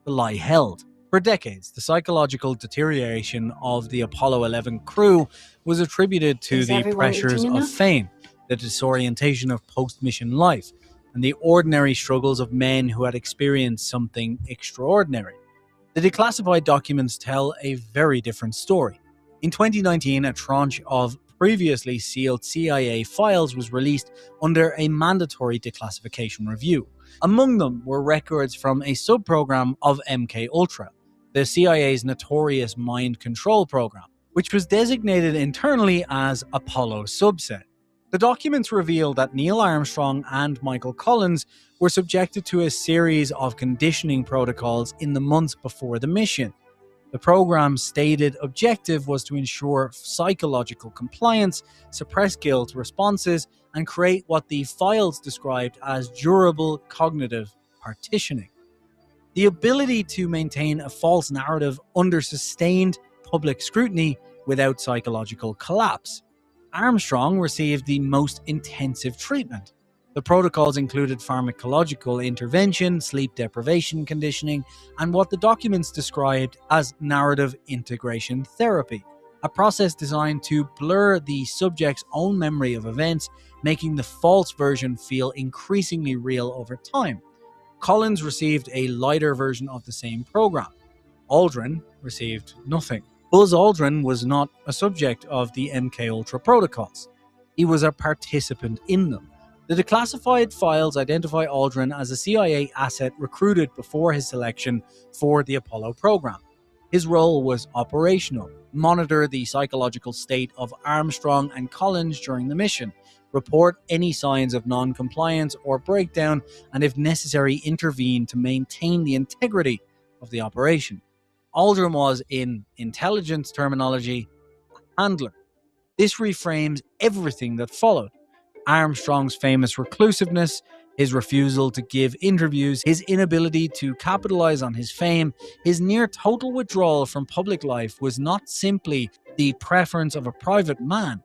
The lie held. For decades, the psychological deterioration of the Apollo 11 crew was attributed to the pressures of fame, the disorientation of post-mission life, and the ordinary struggles of men who had experienced something extraordinary. The declassified documents tell a very different story. In 2019, a tranche of previously sealed CIA files was released under a mandatory declassification review. Among them were records from a subprogram of MKUltra, the CIA's notorious mind control program, which was designated internally as Apollo Subset. The documents reveal that Neil Armstrong and Michael Collins were subjected to a series of conditioning protocols in the months before the mission. The program's stated objective was to ensure psychological compliance, suppress guilt responses, and create what the files described as durable cognitive partitioning. The ability to maintain a false narrative under sustained public scrutiny without psychological collapse. Armstrong received the most intensive treatment. The protocols included pharmacological intervention, sleep deprivation conditioning, and what the documents described as narrative integration therapy, a process designed to blur the subject's own memory of events, making the false version feel increasingly real over time. Collins received a lighter version of the same program. Aldrin received nothing. Buzz Aldrin was not a subject of the MKUltra protocols. He was a participant in them. The declassified files identify Aldrin as a CIA asset recruited before his selection for the Apollo program. His role was operational, monitor the psychological state of Armstrong and Collins during the mission, report any signs of non-compliance or breakdown, and if necessary intervene to maintain the integrity of the operation. Aldrin was, in intelligence terminology, a handler. This reframes everything that followed. Armstrong's famous reclusiveness, his refusal to give interviews, his inability to capitalize on his fame, his near total withdrawal from public life was not simply the preference of a private man.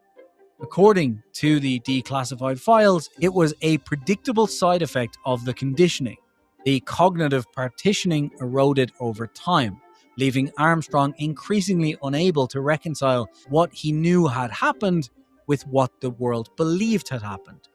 According to the declassified files, it was a predictable side effect of the conditioning. The cognitive partitioning eroded over time, leaving Armstrong increasingly unable to reconcile what he knew had happened with what the world believed had happened.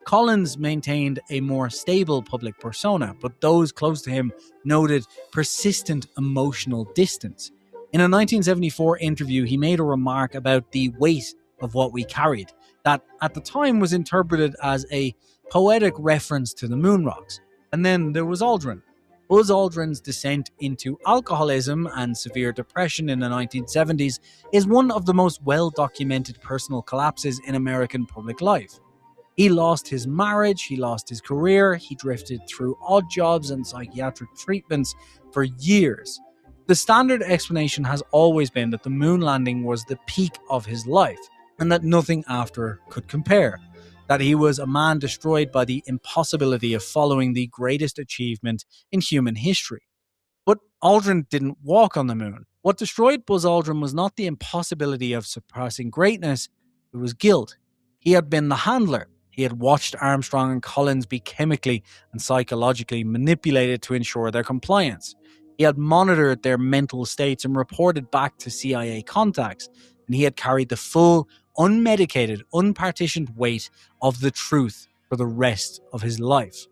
Collins maintained a more stable public persona, but those close to him noted persistent emotional distance. In a 1974 interview, he made a remark about the weight of what we carried, that at the time was interpreted as a poetic reference to the moon rocks. And then there was Aldrin. Buzz Aldrin's descent into alcoholism and severe depression in the 1970s is one of the most well-documented personal collapses in American public life. He lost his marriage, he lost his career, he drifted through odd jobs and psychiatric treatments for years. The standard explanation has always been that the moon landing was the peak of his life, and that nothing after could compare. That he was a man destroyed by the impossibility of following the greatest achievement in human history. But Aldrin didn't walk on the moon. What destroyed Buzz Aldrin was not the impossibility of surpassing greatness, it was guilt. He had been the handler. He had watched Armstrong and Collins be chemically and psychologically manipulated to ensure their compliance. He had monitored their mental states and reported back to CIA contacts, and he had carried the full, unmedicated, unpartitioned weight of the truth for the rest of his life.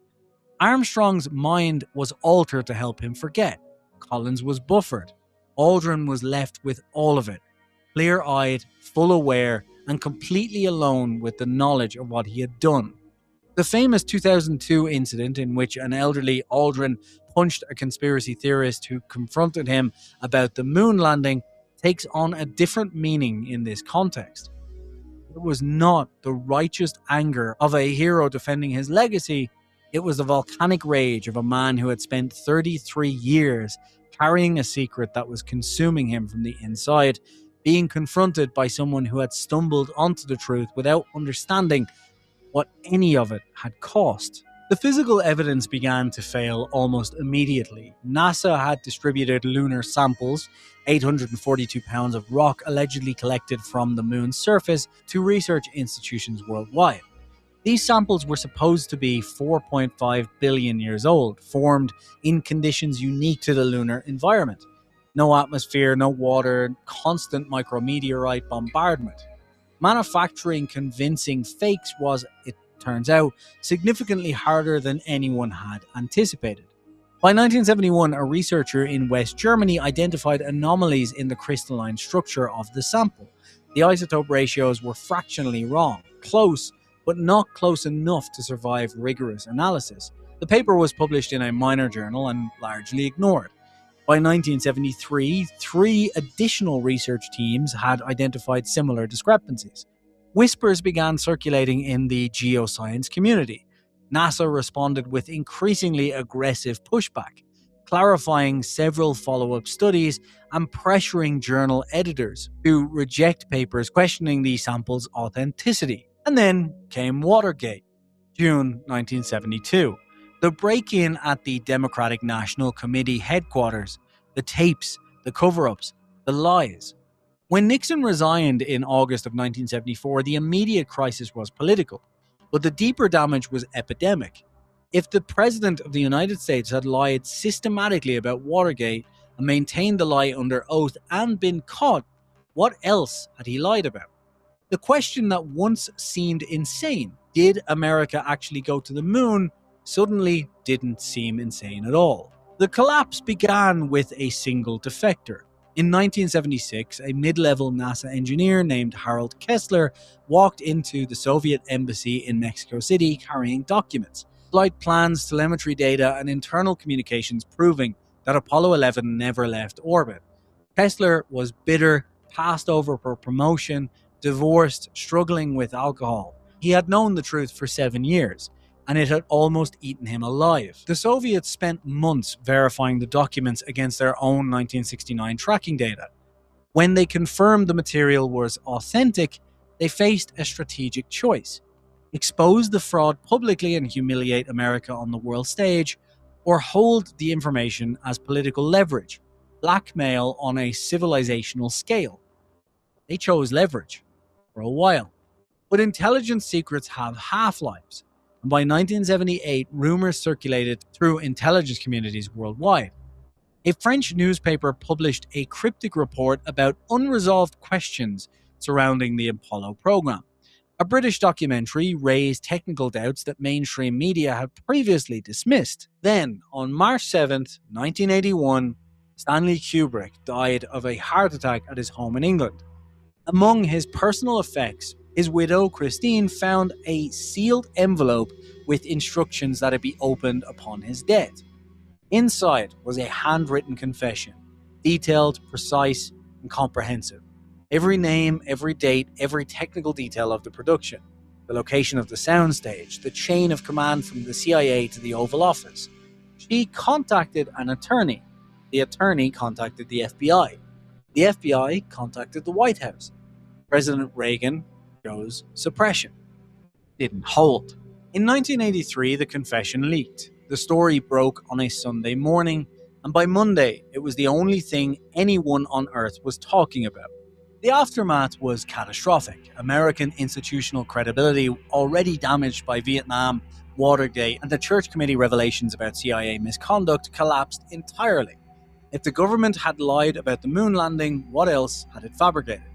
Armstrong's mind was altered to help him forget. Collins was buffered. Aldrin was left with all of it, clear-eyed, full aware, and completely alone with the knowledge of what he had done. The famous 2002 incident in which an elderly Aldrin punched a conspiracy theorist who confronted him about the moon landing takes on a different meaning in this context. It was not the righteous anger of a hero defending his legacy. It was the volcanic rage of a man who had spent 33 years carrying a secret that was consuming him from the inside, being confronted by someone who had stumbled onto the truth without understanding what any of it had cost. The physical evidence began to fail almost immediately. NASA had distributed lunar samples, 842 pounds of rock allegedly collected from the moon's surface, to research institutions worldwide. These samples were supposed to be 4.5 billion years old, formed in conditions unique to the lunar environment. No atmosphere, no water, constant micrometeorite bombardment. Manufacturing convincing fakes was, it turns out, significantly harder than anyone had anticipated. By 1971, a researcher in West Germany identified anomalies in the crystalline structure of the sample. The isotope ratios were fractionally wrong, close, but not close enough to survive rigorous analysis. The paper was published in a minor journal and largely ignored. By 1973, 3 additional research teams had identified similar discrepancies. Whispers began circulating in the geoscience community. NASA responded with increasingly aggressive pushback, clarifying several follow-up studies and pressuring journal editors to reject papers questioning the sample's authenticity. And then came Watergate, June 1972. The break-in at the Democratic National Committee headquarters, the tapes, the cover-ups, the lies. When Nixon resigned in August of 1974, the immediate crisis was political, but the deeper damage was epidemic. If the President of the United States had lied systematically about Watergate and maintained the lie under oath and been caught, what else had he lied about? The question that once seemed insane, did America actually go to the moon, suddenly didn't seem insane at all. The collapse began with a single defector. In 1976, a mid-level NASA engineer named Harold Kessler walked into the Soviet embassy in Mexico City carrying documents, flight plans, telemetry data, and internal communications proving that Apollo 11 never left orbit. Kessler was bitter, passed over for promotion, divorced, struggling with alcohol. He had known the truth for 7 years, and it had almost eaten him alive. The Soviets spent months verifying the documents against their own 1969 tracking data. When they confirmed the material was authentic, they faced a strategic choice: expose the fraud publicly and humiliate America on the world stage, or hold the information as political leverage, blackmail on a civilizational scale. They chose leverage for a while. But intelligence secrets have half-lives, and by 1978, rumors circulated through intelligence communities worldwide. A French newspaper published a cryptic report about unresolved questions surrounding the Apollo program. A British documentary raised technical doubts that mainstream media had previously dismissed. Then, on March 7th, 1981, Stanley Kubrick died of a heart attack at his home in England. Among his personal effects, his widow, Christine, found a sealed envelope with instructions that it be opened upon his death. Inside was a handwritten confession, detailed, precise, and comprehensive. Every name, every date, every technical detail of the production, the location of the soundstage, the chain of command from the CIA to the Oval Office. She contacted an attorney. The attorney contacted the FBI. The FBI contacted the White House. President Reagan chose suppression. Didn't hold. In 1983, the confession leaked. The story broke on a Sunday morning, and by Monday, it was the only thing anyone on Earth was talking about. The aftermath was catastrophic. American institutional credibility, already damaged by Vietnam, Watergate, and the Church Committee revelations about CIA misconduct, collapsed entirely. If the government had lied about the moon landing, what else had it fabricated?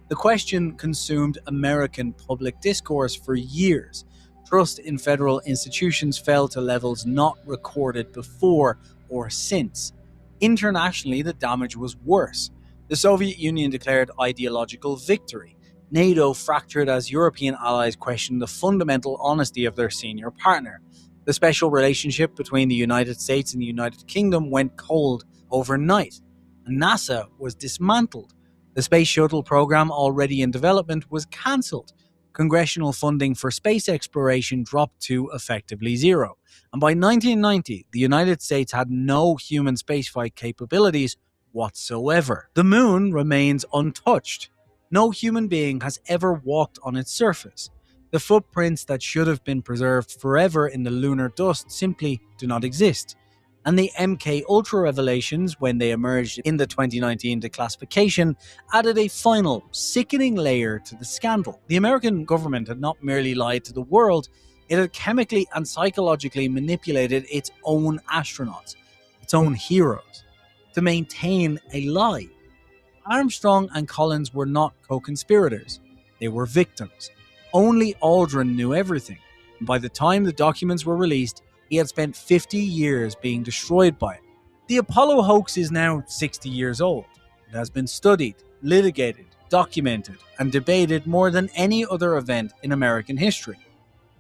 The question consumed American public discourse for years. Trust in federal institutions fell to levels not recorded before or since. Internationally, the damage was worse. The Soviet Union declared ideological victory. NATO fractured as European allies questioned the fundamental honesty of their senior partner. The special relationship between the United States and the United Kingdom went cold overnight, and NASA was dismantled. The space shuttle program, already in development, was cancelled. Congressional funding for space exploration dropped to effectively zero. And by 1990, the United States had no human spaceflight capabilities whatsoever. The moon remains untouched. No human being has ever walked on its surface. The footprints that should have been preserved forever in the lunar dust simply do not exist. And the MK Ultra revelations, when they emerged in the 2019 declassification, added a final, sickening layer to the scandal. The American government had not merely lied to the world, it had chemically and psychologically manipulated its own astronauts, its own heroes, to maintain a lie. Armstrong and Collins were not co-conspirators, they were victims. Only Aldrin knew everything, and by the time the documents were released, he had spent 50 years being destroyed by it. The Apollo hoax is now 60 years old. It has been studied, litigated, documented, and debated more than any other event in American history.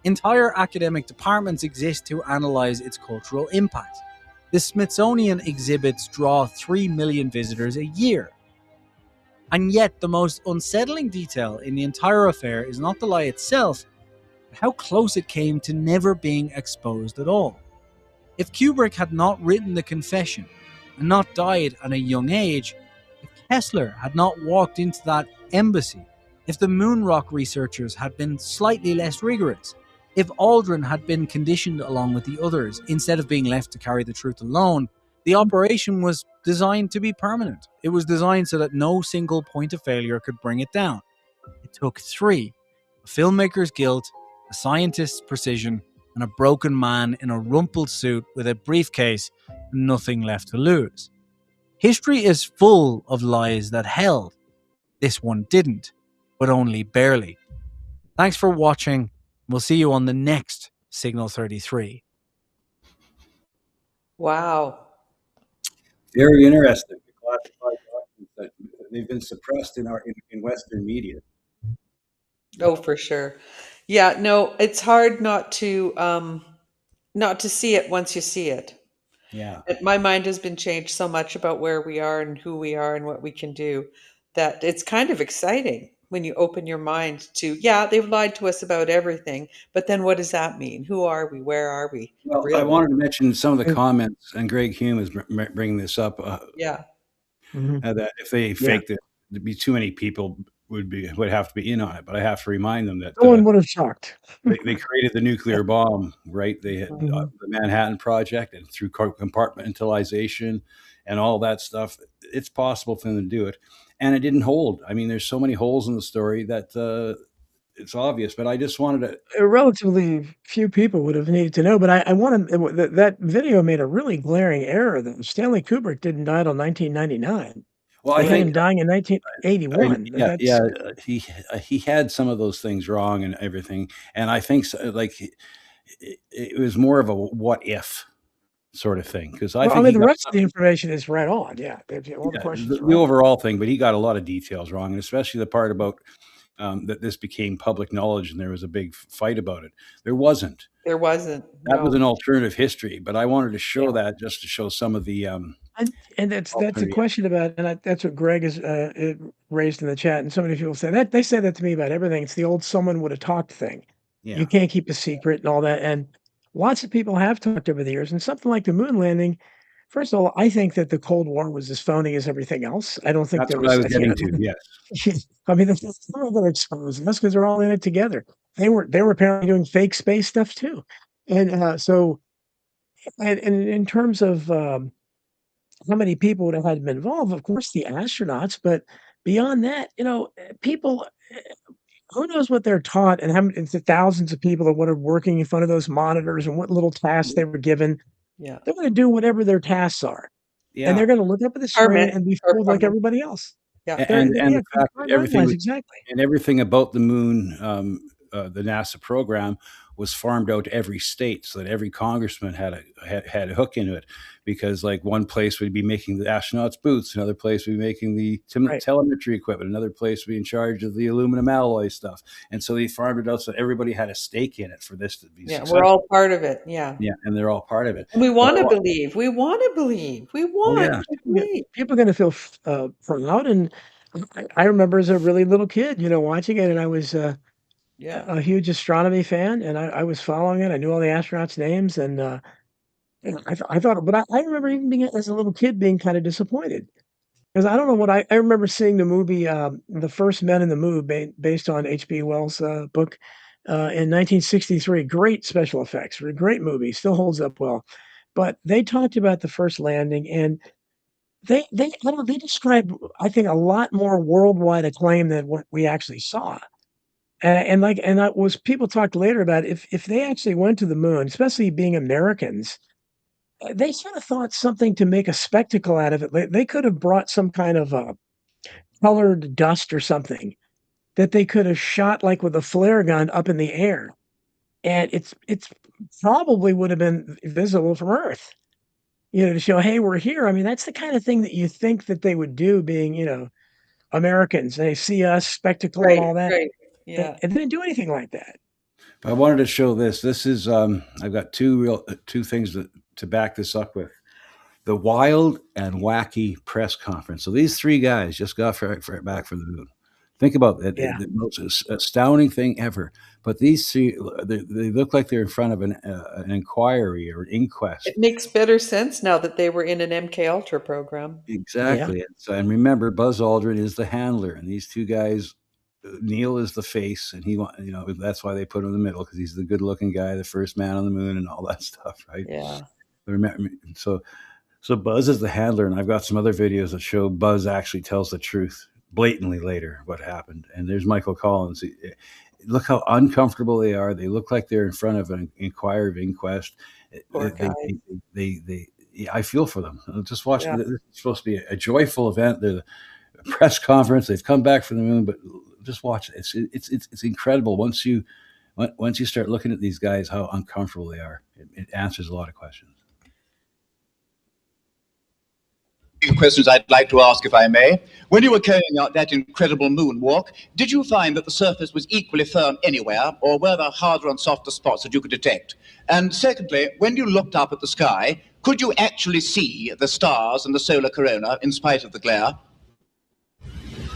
Entire academic departments exist to analyze its cultural impact. The Smithsonian exhibits draw 3 million visitors a year. And yet, the most unsettling detail in the entire affair is not the lie itself, but how close it came to never being exposed at all. If Kubrick had not written The Confession and not died at a young age, if Kessler had not walked into that embassy, if the moon rock researchers had been slightly less rigorous, if Aldrin had been conditioned along with the others instead of being left to carry the truth alone, the operation was designed to be permanent. It was designed so that no single point of failure could bring it down. It took three: a filmmaker's guilt, a scientist's precision, and a broken man in a rumpled suit with a briefcase and nothing left to lose. History is full of lies that held. This one didn't, but only barely. Thanks for watching. We'll see you on the next Signal 33. Wow. Very interesting. The classified documents that they've been suppressed in Western media. Oh, for sure. Yeah, no, it's hard not to see it once you see it. Yeah. My mind has been changed so much about where we are and who we are and what we can do that it's kind of exciting when you open your mind to, yeah, they've lied to us about everything, but then what does that mean? Who are we? Where are we? Well, Really? I wanted to mention some of the comments, and Greg Hume is bringing this up. Yeah. That if they faked it, there'd be too many people would have to be in on it. But I have to remind them that No one would have shocked. they created the nuclear bomb, right? They had the Manhattan Project, and through compartmentalization and all that stuff, it's possible for them to do it. And it didn't hold. I mean, there's so many holes in the story that it's obvious. But I just wanted to. Relatively few people would have needed to know, but I want to. That video made a really glaring error. Though Stanley Kubrick didn't die till 1999. Well, They I had think him dying in 1981. He had some of those things wrong and everything, and I think like it was more of a what if sort of thing, because I think the rest of the information is right on. Yeah, all the questions. The overall thing, but he got a lot of details wrong, and especially the part about that this became public knowledge and there was a big fight about it. There wasn't. There wasn't. That was an alternative history, but I wanted to show that just to show some of the. And that's a question about, and that's what Greg is raised in the chat, and so many people say that. They say that to me about everything. It's the old "someone would have talked" thing. Yeah. You can't keep a secret and all that. And lots of people have talked over the years. And something like the moon landing. First of all, I think that the Cold War was as phony as everything else. I don't think That's there what was. I was getting to. Yes. I mean, they're going to expose us because they're all in it together. They were apparently doing fake space stuff too, and so, and in terms of how many people would have had been involved, of course, the astronauts, but beyond that, people. Who knows what they're taught, and how many, it's the thousands of people that were working in front of those monitors and what little tasks they were given. Yeah, they're going to do whatever their tasks are, and they're going to look up at the screen and be fooled like everybody else. Yeah, and the fact that everything was, exactly, and everything about the moon, the NASA program was farmed out to every state, so that every congressman had a hook into it, because like one place would be making the astronauts boots, another place would be making the telemetry equipment, another place would be in charge of the aluminum alloy stuff, and so they farmed it out so everybody had a stake in it for this to be successful. We're all part of it. Yeah, and they're all part of it. And we want to believe. We want to believe. We want to believe. People are going to feel proud, and I remember as a really little kid, watching it, and I was a huge astronomy fan, and I was following it. I knew all the astronauts' names, and I thought, but I remember even being as a little kid being kind of disappointed, because I don't know what I remember seeing the movie The First Men in the Moon, based on H.G. Wells' book in 1963. Great special effects, a great movie, still holds up well. But they talked about the first landing, and they described, I think, a lot more worldwide acclaim than what we actually saw. And that was, people talked later about if they actually went to the moon, especially being Americans, they sort of thought something to make a spectacle out of it. They could have brought some kind of colored dust or something that they could have shot like with a flare gun up in the air, and it's probably would have been visible from Earth, to show, hey, we're here. I mean, that's the kind of thing that you think that they would do, being Americans. They see us, spectacle and all that. Right. Yeah. And they didn't do anything like that. I wanted to show this. This is I've got two things to back this up with. the wild and wacky press conference. So these three guys just got back from the moon. Think about that. Yeah. The most astounding thing ever. But these three, they look like they're in front of an inquiry or an inquest. It makes better sense now that they were in an MK Ultra program. Exactly. And remember, Buzz Aldrin is the handler, and these two guys, Neil is the face, and that's why they put him in the middle, because he's the good-looking guy, the first man on the moon, and all that stuff, right? Yeah. So Buzz is the handler, and I've got some other videos that show Buzz actually tells the truth blatantly later what happened. And there's Michael Collins. Look how uncomfortable they are. They look like they're in front of an inquest. Poor guy. I feel for them. Just watch. Yeah. This is supposed to be a joyful event. They're a press conference. They've come back from the moon, but just watch it. It's incredible. Once you start looking at these guys, how uncomfortable they are. It answers a lot of questions. Few questions I'd like to ask, if I may. When you were carrying out that incredible moonwalk, did you find that the surface was equally firm anywhere, or were there harder and softer spots that you could detect? And secondly, when you looked up at the sky, could you actually see the stars and the solar corona in spite of the glare?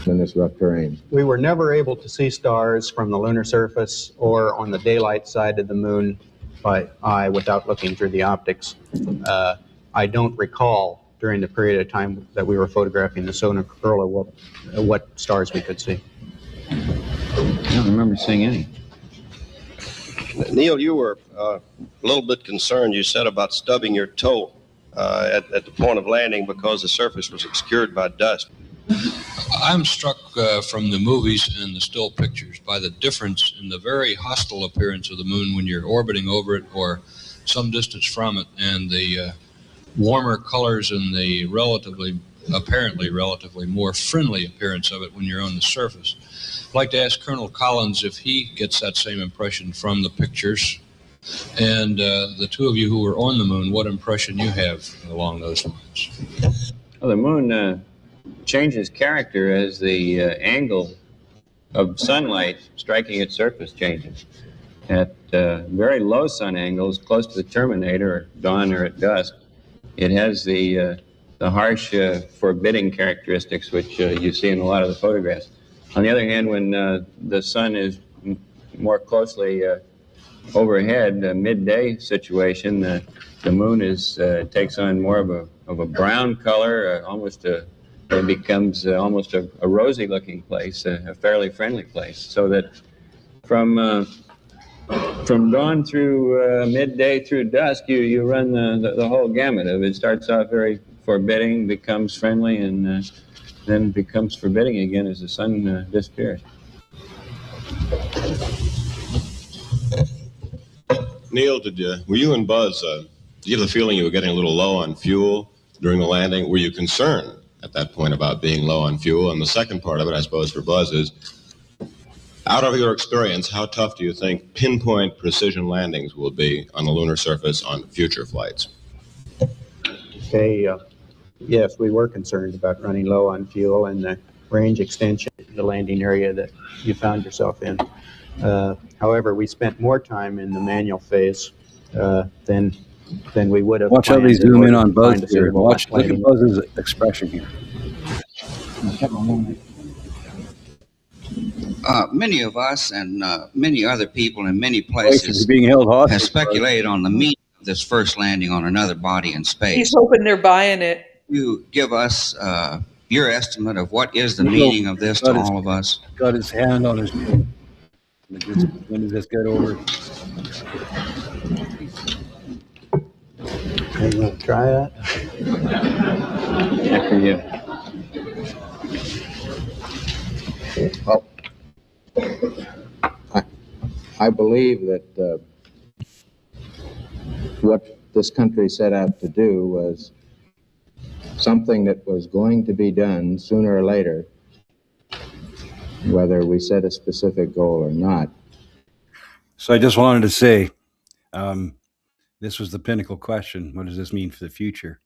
In this rough terrain, we were never able to see stars from the lunar surface or on the daylight side of the moon by eye without looking through the optics. I don't recall during the period of time that we were photographing the solar corona what stars we could see. I don't remember seeing any. Neil, you were a little bit concerned, you said, about stubbing your toe at the point of landing because the surface was obscured by dust. I'm struck from the movies and the still pictures by the difference in the very hostile appearance of the moon when you're orbiting over it or some distance from it, and the warmer colors and the apparently relatively more friendly appearance of it when you're on the surface. I'd like to ask Colonel Collins if he gets that same impression from the pictures, and the two of you who were on the moon, what impression you have along those lines. Well, the moon changes character as the angle of sunlight striking its surface changes. At very low sun angles, close to the terminator, or dawn or at dusk, it has the harsh, forbidding characteristics which you see in a lot of the photographs. On the other hand, when the sun is more closely overhead, a midday situation, the moon takes on more of a brown color, it becomes almost a rosy-looking place, a fairly friendly place. So that from dawn through midday through dusk, you run the whole gamut of it. It starts off very forbidding, becomes friendly, and then becomes forbidding again as the sun disappears. Neil, were you and Buzz, did you have the feeling you were getting a little low on fuel during the landing? Were you concerned at that point about being low on fuel? And the second part of it, I suppose, for Buzz is, out of your experience, how tough do you think pinpoint precision landings will be on the lunar surface on future flights? Okay, yes, we were concerned about running low on fuel and the range extension, the landing area that you found yourself in. However, we spent more time in the manual phase than we would have. Watch how they zoom in on Buzz here. Look at Buzz's expression here. Many of us and many other people in many places being held hostage, have speculated on the meaning of this first landing on another body in space. He's hoping they're buying it. You give us your estimate of what is the meaning of this to all of us. Got his hand on his knee. When does this get over? Are you going to try that? After you. Well, I believe that what this country set out to do was something that was going to be done sooner or later, whether we set a specific goal or not. So I just wanted to say, this was the pinnacle question. What does this mean for the future?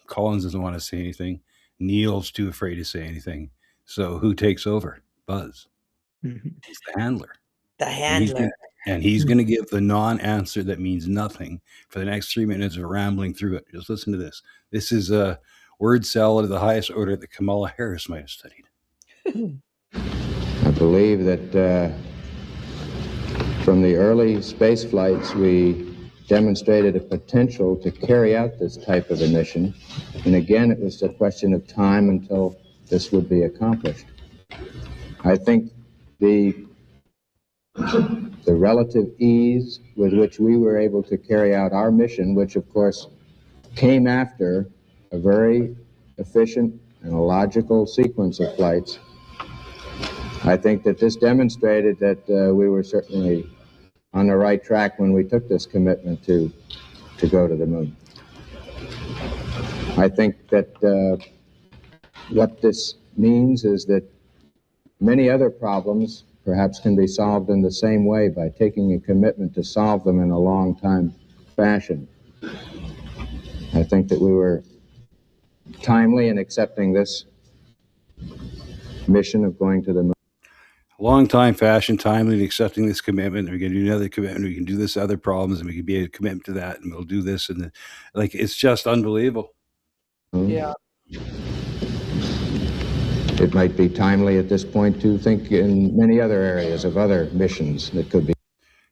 Collins doesn't want to say anything. Neil's too afraid to say anything. So who takes over? Buzz. Mm-hmm. He's the handler. The handler. And he's going to give the non-answer that means nothing for the next 3 minutes of rambling through it. Just listen to this. This is a word salad of the highest order that Kamala Harris might have studied. I believe that from the early space flights, we demonstrated a potential to carry out this type of a mission. And again, it was a question of time until this would be accomplished. I think the relative ease with which we were able to carry out our mission, which of course came after a very efficient and a logical sequence of flights, I think that this demonstrated that we were certainly on the right track when we took this commitment to go to the moon. I think that what this means is that many other problems perhaps can be solved in the same way by taking a commitment to solve them in a long-time fashion. I think that we were timely in accepting this mission of going to the moon. Long time fashion, timely in accepting this commitment. We're going to do another commitment. We can do this other problems, and we can be a commitment to that, and we'll do this. And like, it's just unbelievable. Yeah. It might be timely at this point to think in many other areas of other missions that could be.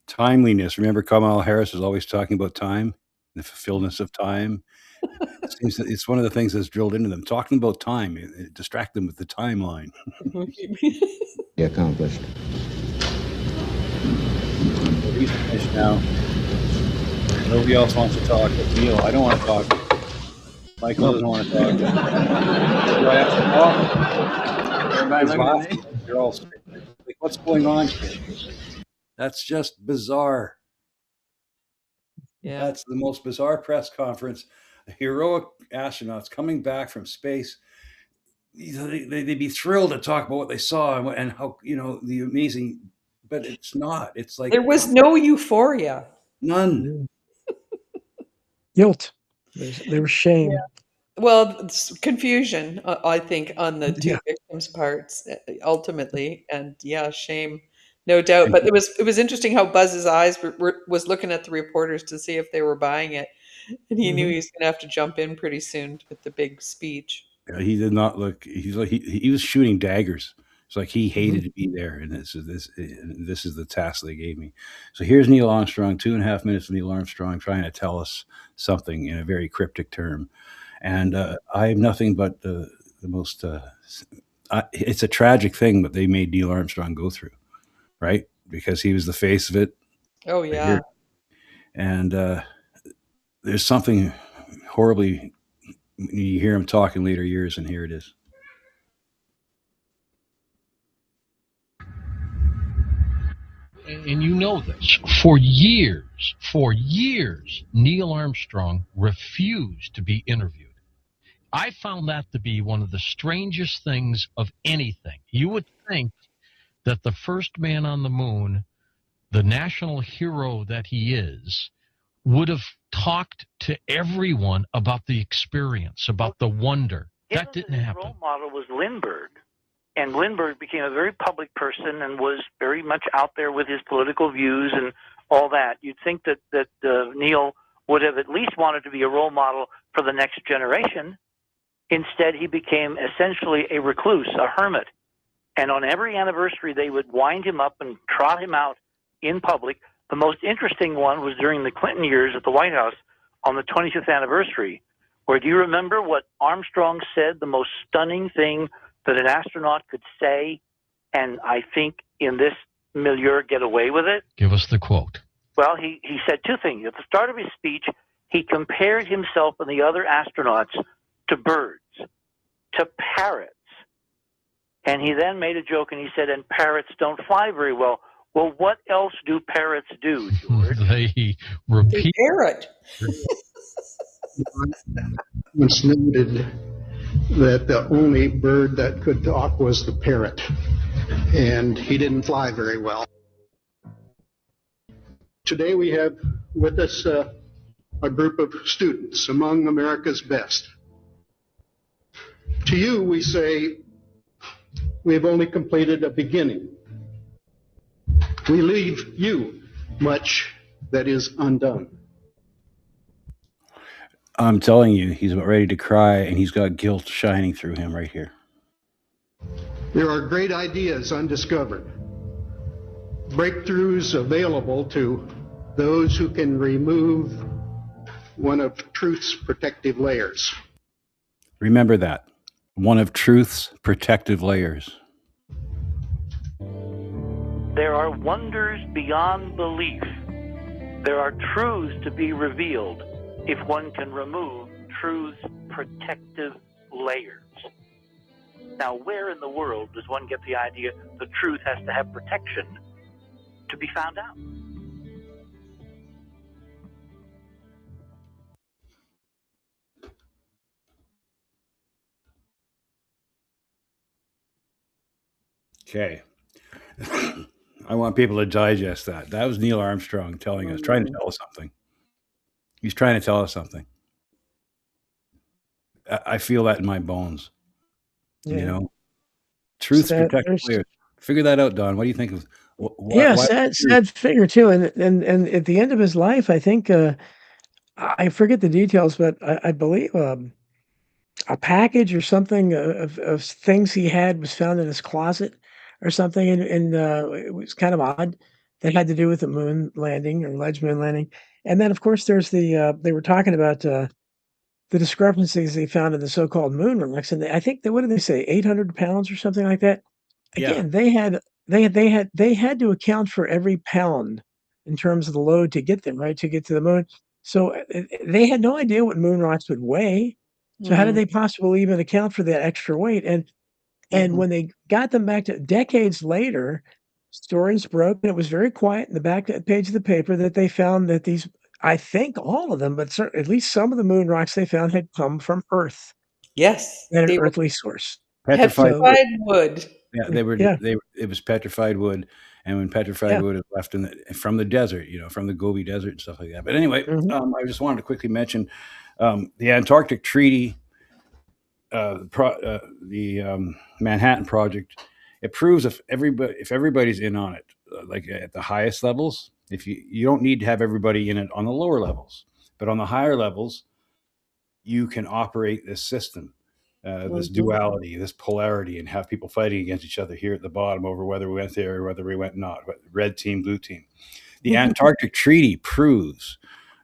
Timeliness. Remember, Kamala Harris is always talking about time, the fulfillment of time. It seems that it's one of the things that's drilled into them. Talking about time, it distract them with the timeline. Be accomplished. He's finished now. Nobody else wants to talk. Neil, I don't want to talk. Michael doesn't want to talk. Do I have to talk? Everybody's laughing. They're all like, what's going on here? That's just bizarre. Yeah. That's the most bizarre press conference. Heroic astronauts coming back from space. They'd be thrilled to talk about what they saw and how, the amazing, but it's not. It's like There was no euphoria. None. Guilt. There was shame. Yeah. Well, it's confusion, I think, on the two victims' parts, ultimately, and shame, no doubt. But it was interesting how Buzz's eyes was looking at the reporters to see if they were buying it, and he knew he was going to have to jump in pretty soon with the big speech. He did not look. He's like he was shooting daggers. It's like he hated to be there, and this is the task they gave me. So here's Neil Armstrong, 2.5 minutes of Neil Armstrong trying to tell us something in a very cryptic term. And I have nothing but the most. It's a tragic thing that they made Neil Armstrong go through, right? Because he was the face of it. Oh yeah. And there's something horribly. You hear him talk in later years, and here it is. And you know this, for years, Neil Armstrong refused to be interviewed. I found that to be one of the strangest things of anything. You would think that the first man on the moon, the national hero that he is, would have talked to everyone about the experience, about the wonder. That didn't happen. His role model was Lindbergh. And Lindbergh became a very public person and was very much out there with his political views and all that. You'd think that Neil would have at least wanted to be a role model for the next generation. Instead, he became essentially a recluse, a hermit. And on every anniversary, they would wind him up and trot him out in public. The most interesting one was during the Clinton years at the White House on the 25th anniversary, where, do you remember what Armstrong said, the most stunning thing that an astronaut could say, and I think in this milieu get away with it? Give us the quote. Well, he said two things. At the start of his speech, he compared himself and the other astronauts to birds, to parrots. And he then made a joke and he said, and parrots don't fly very well. Well, what else do parrots do, George? They repeat. They parrot. Once noted that the only bird that could talk was the parrot, and he didn't fly very well. Today we have with us a group of students among America's best. To you, we say, we have only completed a beginning. We leave you much that is undone. I'm telling you, he's about ready to cry, and he's got guilt shining through him right here. There are great ideas undiscovered, breakthroughs available to those who can remove one of truth's protective layers. Remember that. One of truth's protective layers. There are wonders beyond belief. There are truths to be revealed if one can remove truth's protective layers. Now, where in the world does one get the idea the truth has to have protection to be found out? Okay. I want people to digest that. That was Neil Armstrong telling us, trying to tell us something. He's trying to tell us something. I feel that in my bones. Yeah. You know, truth's protective layers. Figure that out, Don. What do you think? Sad figure too. And at the end of his life, I think I forget the details, but I believe a package or something of things he had was found in his closet or something, and it was kind of odd. That had to do with the moon landing or alleged moon landing. And then, of course, there's the they were talking about the discrepancies they found in the so-called moon rocks, and I think what did they say, 800 pounds or something like that? Yeah. Again, they had to account for every pound in terms of the load to get them, right, to get to the moon. So, they had no idea what moon rocks would weigh. So how did they possibly even account for that extra weight? And when they got them back to decades later, stories broke, and it was very quiet in the back page of the paper that they found that these, I think all of them, but at least some of the moon rocks they found had come from Earth. Yes. An They were earthly source. Petrified wood. Yeah, it was petrified wood, and when petrified wood is left from the desert, from the Gobi Desert and stuff like that. But anyway, I just wanted to quickly mention the Antarctic Treaty, the Manhattan Project. It proves if everybody's in on it, like at the highest levels, if you don't need to have everybody in it on the lower levels, but on the higher levels, you can operate this system. This duality, this polarity, and have people fighting against each other here at the bottom over whether we went there or whether we went not. Red team, blue team. The Antarctic Treaty proves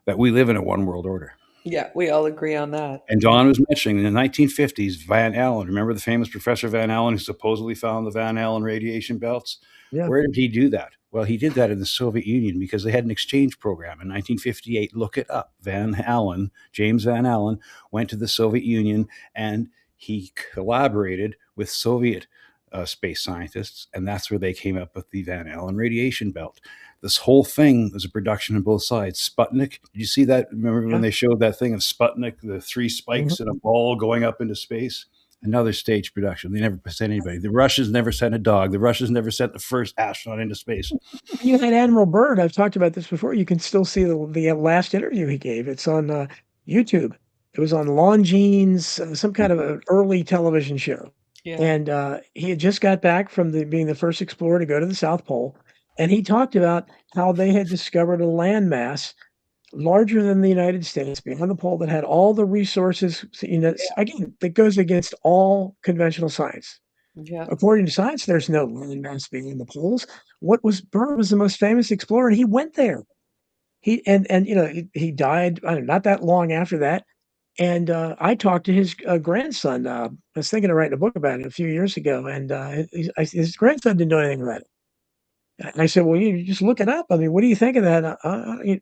that we live in a one world order. Yeah, we all agree on that. And Don was mentioning in the 1950s, Van Allen. Remember the famous Professor Van Allen who supposedly found the Van Allen radiation belts? Yeah. Where did he do that? Well, he did that in the Soviet Union because they had an exchange program in 1958. Look it up. Van Allen, James Van Allen, went to the Soviet Union and he collaborated with Soviet space scientists, and that's where they came up with the Van Allen radiation belt. This whole thing was a production on both sides. Sputnik, did you see that? Remember when they showed that thing of Sputnik, the 3 spikes in a ball going up into space? Another stage production. They never sent anybody. The Russians never sent a dog. The Russians never sent the first astronaut into space. You had Admiral Byrd. I've talked about this before. You can still see the last interview he gave. It's on YouTube. It was on Longines, some kind of an early television show. Yeah. And he had just got back from being the first explorer to go to the South Pole. And he talked about how they had discovered a landmass larger than the United States beyond the pole that had all the resources. Again, that goes against all conventional science. Yeah. According to science, there's no landmass beyond the poles. Byrd was the most famous explorer, and he went there. He died not that long after that. And I talked to his grandson. I was thinking of writing a book about it a few years ago, and his grandson didn't know anything about it. And I said, "Well, you just look it up. I mean, what do you think of that?" I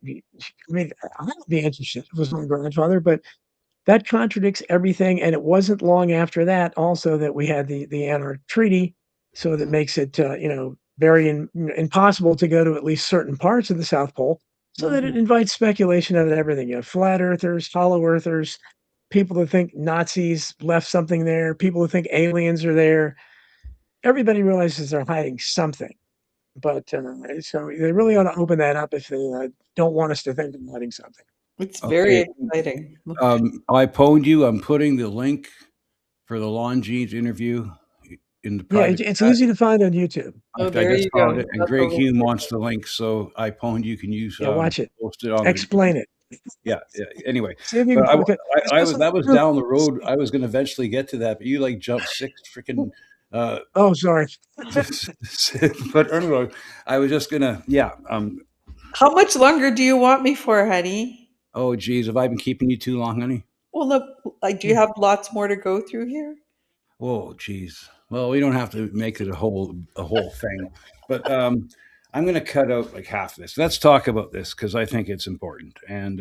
mean, I'd be interested if it was my grandfather, but that contradicts everything. And it wasn't long after that, also, that we had the Antarctic Treaty, so that makes it very impossible to go to at least certain parts of the South Pole. So that it invites speculation of everything. Flat earthers, hollow earthers, people that think Nazis left something there, people who think aliens are there. Everybody realizes they're hiding something. But so they really ought to open that up if they don't want us to think they're hiding something. It's very exciting. I pwned you. I'm putting the link for the Longines interview in the Yeah, private it's chat. easy to find on YouTube. Oh, I there just you found go. it, and That's Greg a link. Hume wants the link, so I pwned. You can use Yeah, watch it. post it on Explain it. Yeah. Anyway, See if you but can fucking. I was that was down the road. I was going to eventually get to that, but you like jumped 6 freaking. Oh, sorry. But anyway, I was just gonna How much longer do you want me for, honey? Oh, geez, have I been keeping you too long, honey? Well, look, like, do you have lots more to go through here? Oh, geez. Well, we don't have to make it a whole thing, but I'm going to cut out like half this. Let's talk about this because I think it's important, and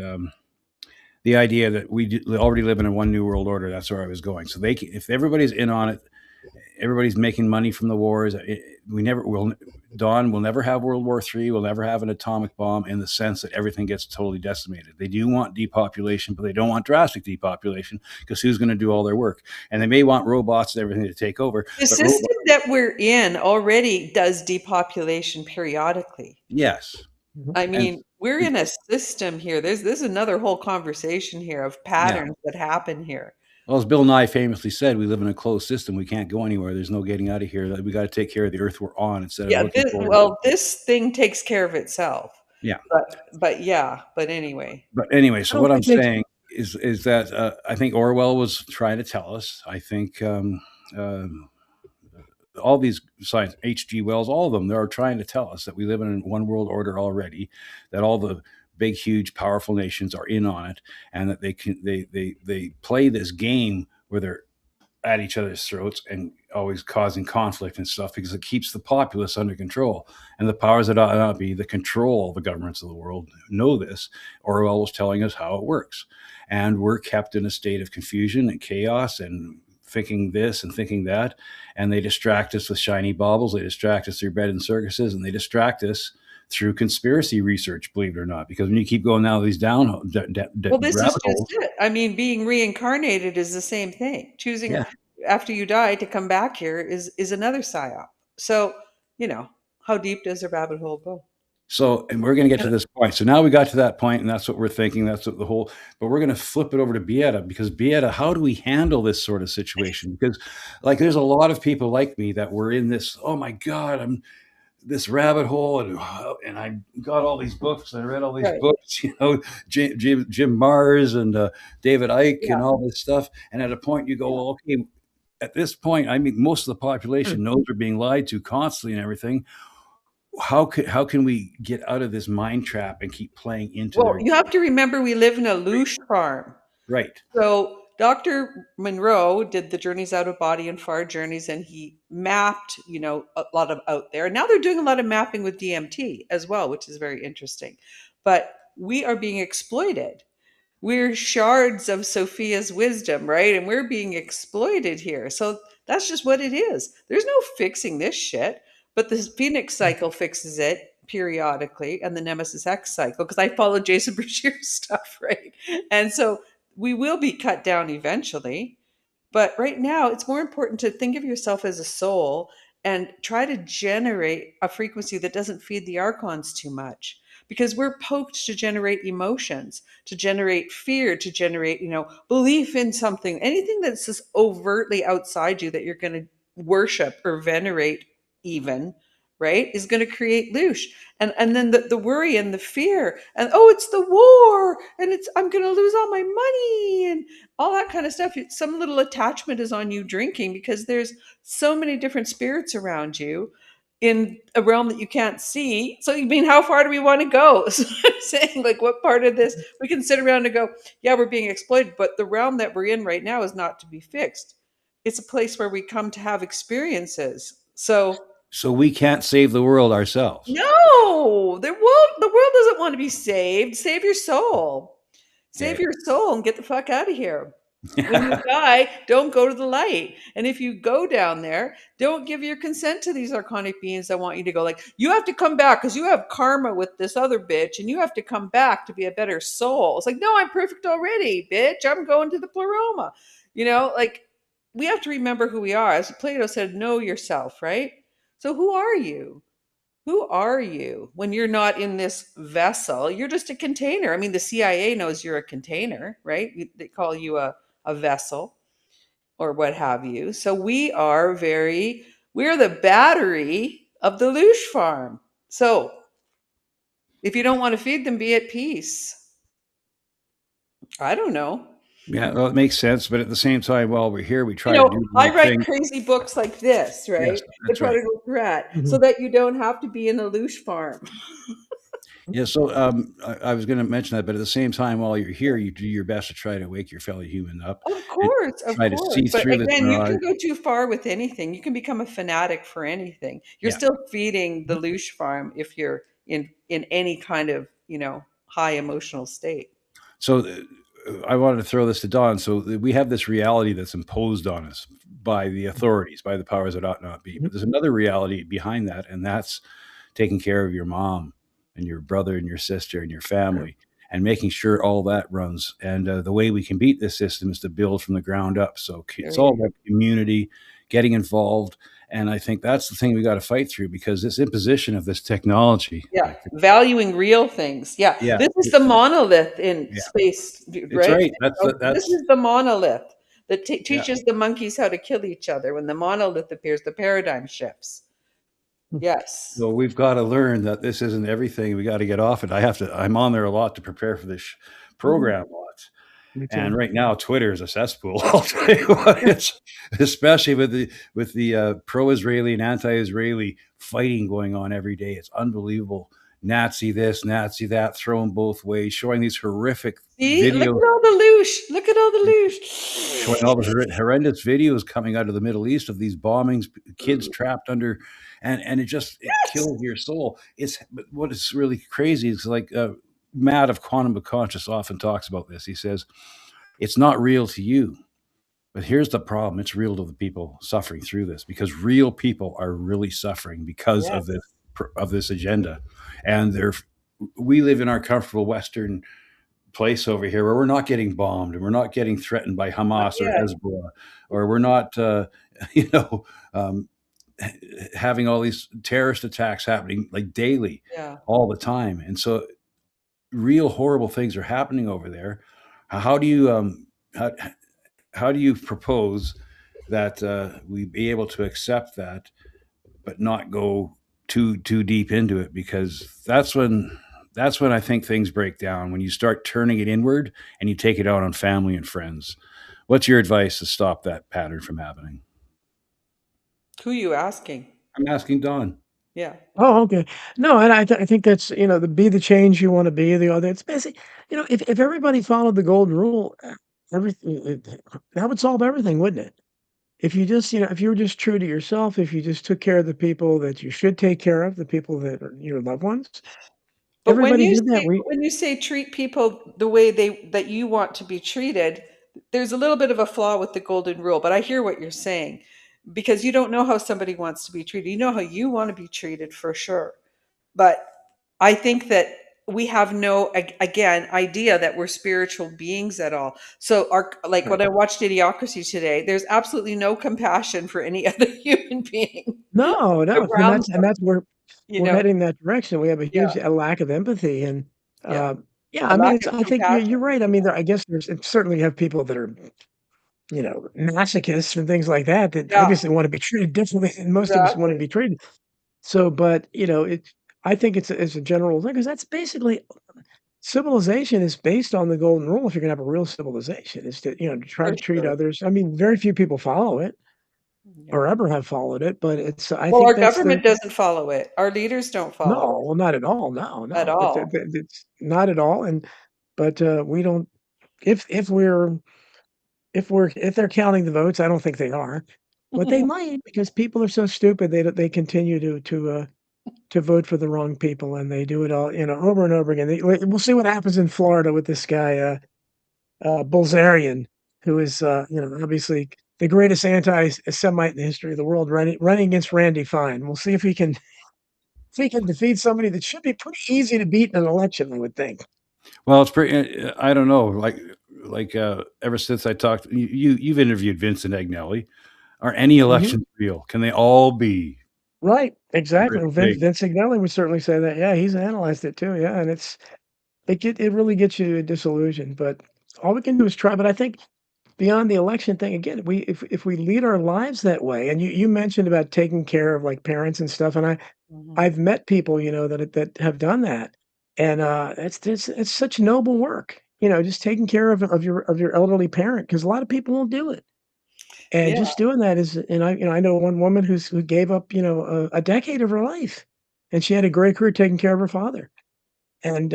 the idea that we already live in a one new world order. That's where I was going. So if everybody's in on it, everybody's making money from the wars. Don will never have World War III. We'll never have an atomic bomb in the sense that everything gets totally decimated. They do want depopulation, but they don't want drastic depopulation because who's going to do all their work? And they may want robots and everything to take over. The system that we're in already does depopulation periodically. Yes. I mean, we're in a system here. There's another whole conversation here of patterns that happen here. Well, as Bill Nye famously said, we live in a closed system. We can't go anywhere. There's no getting out of here. We got to take care of the earth we're on instead of looking forward. This thing takes care of itself. Yeah. But anyway. But anyway, so what I'm saying is that I think Orwell was trying to tell us. I think all these science, H.G. Wells, all of them, they're trying to tell us that we live in a one world order already, that all the big, huge, powerful nations are in on it, and that they play this game where they're at each other's throats and always causing conflict and stuff because it keeps the populace under control. And the powers that ought not be the control the governments of the world know this. Orwell was telling us how it works. And we're kept in a state of confusion and chaos and thinking this and thinking that. And they distract us with shiny baubles. They distract us through bed and circuses, and they distract us through conspiracy research, believe it or not, because when you keep going down these This is just it. I mean, being reincarnated is the same thing. Choosing after you die to come back here is another psyop. So, how deep does the rabbit hole go? So, and we're going to get to this point. So now we got to that point, and that's what we're thinking. That's what but we're going to flip it over to Beata, because Beata, how do we handle this sort of situation? Because like, there's a lot of people like me that were in this, oh my God, I'm this rabbit hole, and I got all these books. I read all these books, Jim Mars and David Icke and all this stuff. And at a point you go, well, okay, at this point, I mean, most of the population knows they're being lied to constantly and everything. How can we get out of this mind trap and keep playing into you have to remember we live in a loosh farm. Right. So Dr. Monroe did the Journeys Out of Body and Far Journeys, and he mapped, a lot of out there. Now they're doing a lot of mapping with DMT as well, which is very interesting. But we are being exploited. We're shards of Sophia's wisdom, right? And we're being exploited here. So that's just what it is. There's no fixing this shit. But the Phoenix cycle fixes it periodically, and the Nemesis X cycle, because I follow Jason Bashir's stuff, right? And so we will be cut down eventually. But right now, it's more important to think of yourself as a soul and try to generate a frequency that doesn't feed the archons too much. Because we're poked to generate emotions, to generate fear, to generate, belief in something, anything that's just overtly outside you that you're going to worship or venerate even, right, is going to create loosh. And then the worry and the fear and, it's the war and I'm going to lose all my money and all that kind of stuff. Some little attachment is on you drinking because there's so many different spirits around you in a realm that you can't see. So you mean, how far do we want to go? So I'm saying, like, what part of this we can sit around and go, yeah, we're being exploited, but the realm that we're in right now is not to be fixed. It's a place where we come to have experiences. So we can't save the world ourselves. No, the world doesn't want to be saved. Save your soul. Save your soul and get the fuck out of here. When you die, don't go to the light. And if you go down there, don't give your consent to these archonic beings that want you to go. Like, you have to come back because you have karma with this other bitch and you have to come back to be a better soul. It's like, no, I'm perfect already, bitch. I'm going to the pleroma. Like, we have to remember who we are. As Plato said, know yourself, right? So who are you? Who are you when you're not in this vessel? You're just a container. I mean, the CIA knows you're a container, right? They call you a vessel or what have you. So we are very We're the battery of the loosh farm. So if you don't want to feed them, be at peace. I don't know. Yeah, well, it makes sense. But at the same time, while we're here, we You try to know, do the I right write thing. crazy books like this, Yes, right? The that's right. Prodigal Threat, so that you don't have to be in a loosh farm. Yeah, so I was going to mention that, but at the same time, while you're here, you do your best to try to wake your fellow human up Of and course. try to see But through this again, you mirage. can go too far with anything. You can become a fanatic for anything. You're Yeah. still feeding the loosh farm if you're in any kind of, high emotional state. So I wanted to throw this to Don. So we have this reality that's imposed on us by the authorities, by the powers that ought not be. But there's another reality behind that, and that's taking care of your mom and your brother and your sister and your family and making sure all that runs. And the way we can beat this system is to build from the ground up. So it's all about community, getting involved. And I think that's the thing we got to fight through, because this imposition of this technology. Yeah, valuing real things. Yeah, Yeah. this is the monolith in Yeah. space, It's right? right. This That's is the monolith that Yeah. teaches the monkeys how to kill each other. When the monolith appears, the paradigm shifts. Yes. So we've got to learn that this isn't everything. We got to get off it. I'm on there a lot to prepare for this program a lot. Me too. And right now, Twitter is a cesspool. I'll tell you what, it's especially with the pro-Israeli and anti-Israeli fighting going on every day. It's unbelievable. Nazi this, Nazi that, thrown both ways, showing these horrific See, look at videos, all the loosh. Look at all the loosh. showing all the horrendous videos coming out of the Middle East of these bombings, kids trapped under, and it kills your soul. But what is really crazy is like Matt of Quantum of Conscious often talks about this. He says, it's not real to you, but here's the problem. It's real to the people suffering through this, because real people are really suffering because of this agenda. And we live in our comfortable Western place over here where we're not getting bombed and we're not getting threatened by Hamas or Hezbollah, or we're not, having all these terrorist attacks happening like daily, all the time. And so real horrible things are happening over there. How do you, how do you propose that we be able to accept that, but not go too deep into it? Because that's when I think things break down, when you start turning it inward and you take it out on family and friends. What's your advice to stop that pattern from happening? Who are you asking? I'm asking Don. Yeah. Oh, okay. No, and I think that's, be the change you want to be. It's basically, if everybody followed the golden rule, everything that would solve everything, wouldn't it? If you just, if you were just true to yourself, if you just took care of the people that you should take care of, the people that are your loved ones, But when everybody you did that. say treat people the way that you want to be treated, there's a little bit of a flaw with the golden rule. But I hear what you're saying, because you don't know how somebody wants to be treated. You know how you want to be treated for sure. But I think that we have no idea that we're spiritual beings at all. So when I watched Idiocracy today, there's absolutely no compassion for any other human being No, and around that's where them, we're heading that direction. We have a huge Yeah. lack of empathy, and Yeah. I A mean, lack of I think you're compassion. right. I mean, I guess certainly have people that are, masochists and things like that Yeah. obviously want to be treated differently than most of us want to be treated. So, but I think it's a general thing, because that's basically civilization is based on the golden rule. If you're gonna have a real civilization, is to to try For to treat sure. others. I mean, very few people follow it or ever have followed it, but I Well, think our that's the government doesn't follow it. Our leaders don't follow no, it well, not at all. No, at no, but all. it's not at all. But we don't. If we're if they're counting the votes, I don't think they are, but they might, because people are so stupid they continue to vote for the wrong people, and they do it all over and over again. We'll see what happens in Florida with this guy Bolzarian, who is obviously the greatest anti-Semite in the history of the world, running against Randy Fine. We'll see if he can defeat somebody that should be pretty easy to beat in an election, I would think. Well, it's pretty. I don't know. Ever since I talked, you've interviewed Vincent Agnelli. Are any elections real? Can they all be? Right, exactly. Well, rigged? Vince Agnelli would certainly say that. Yeah, he's analyzed it too. Yeah, and it really gets you disillusioned. But all we can do is try. But I think beyond the election thing, again, if we lead our lives that way, and you mentioned about taking care of, like, parents and stuff, and I've met people, that have done that, and, it's such noble work, just taking care of your elderly parent, because a lot of people won't do it, and Yeah. just doing that is and I know one woman who gave up, a decade of her life, and she had a great career taking care of her father, and,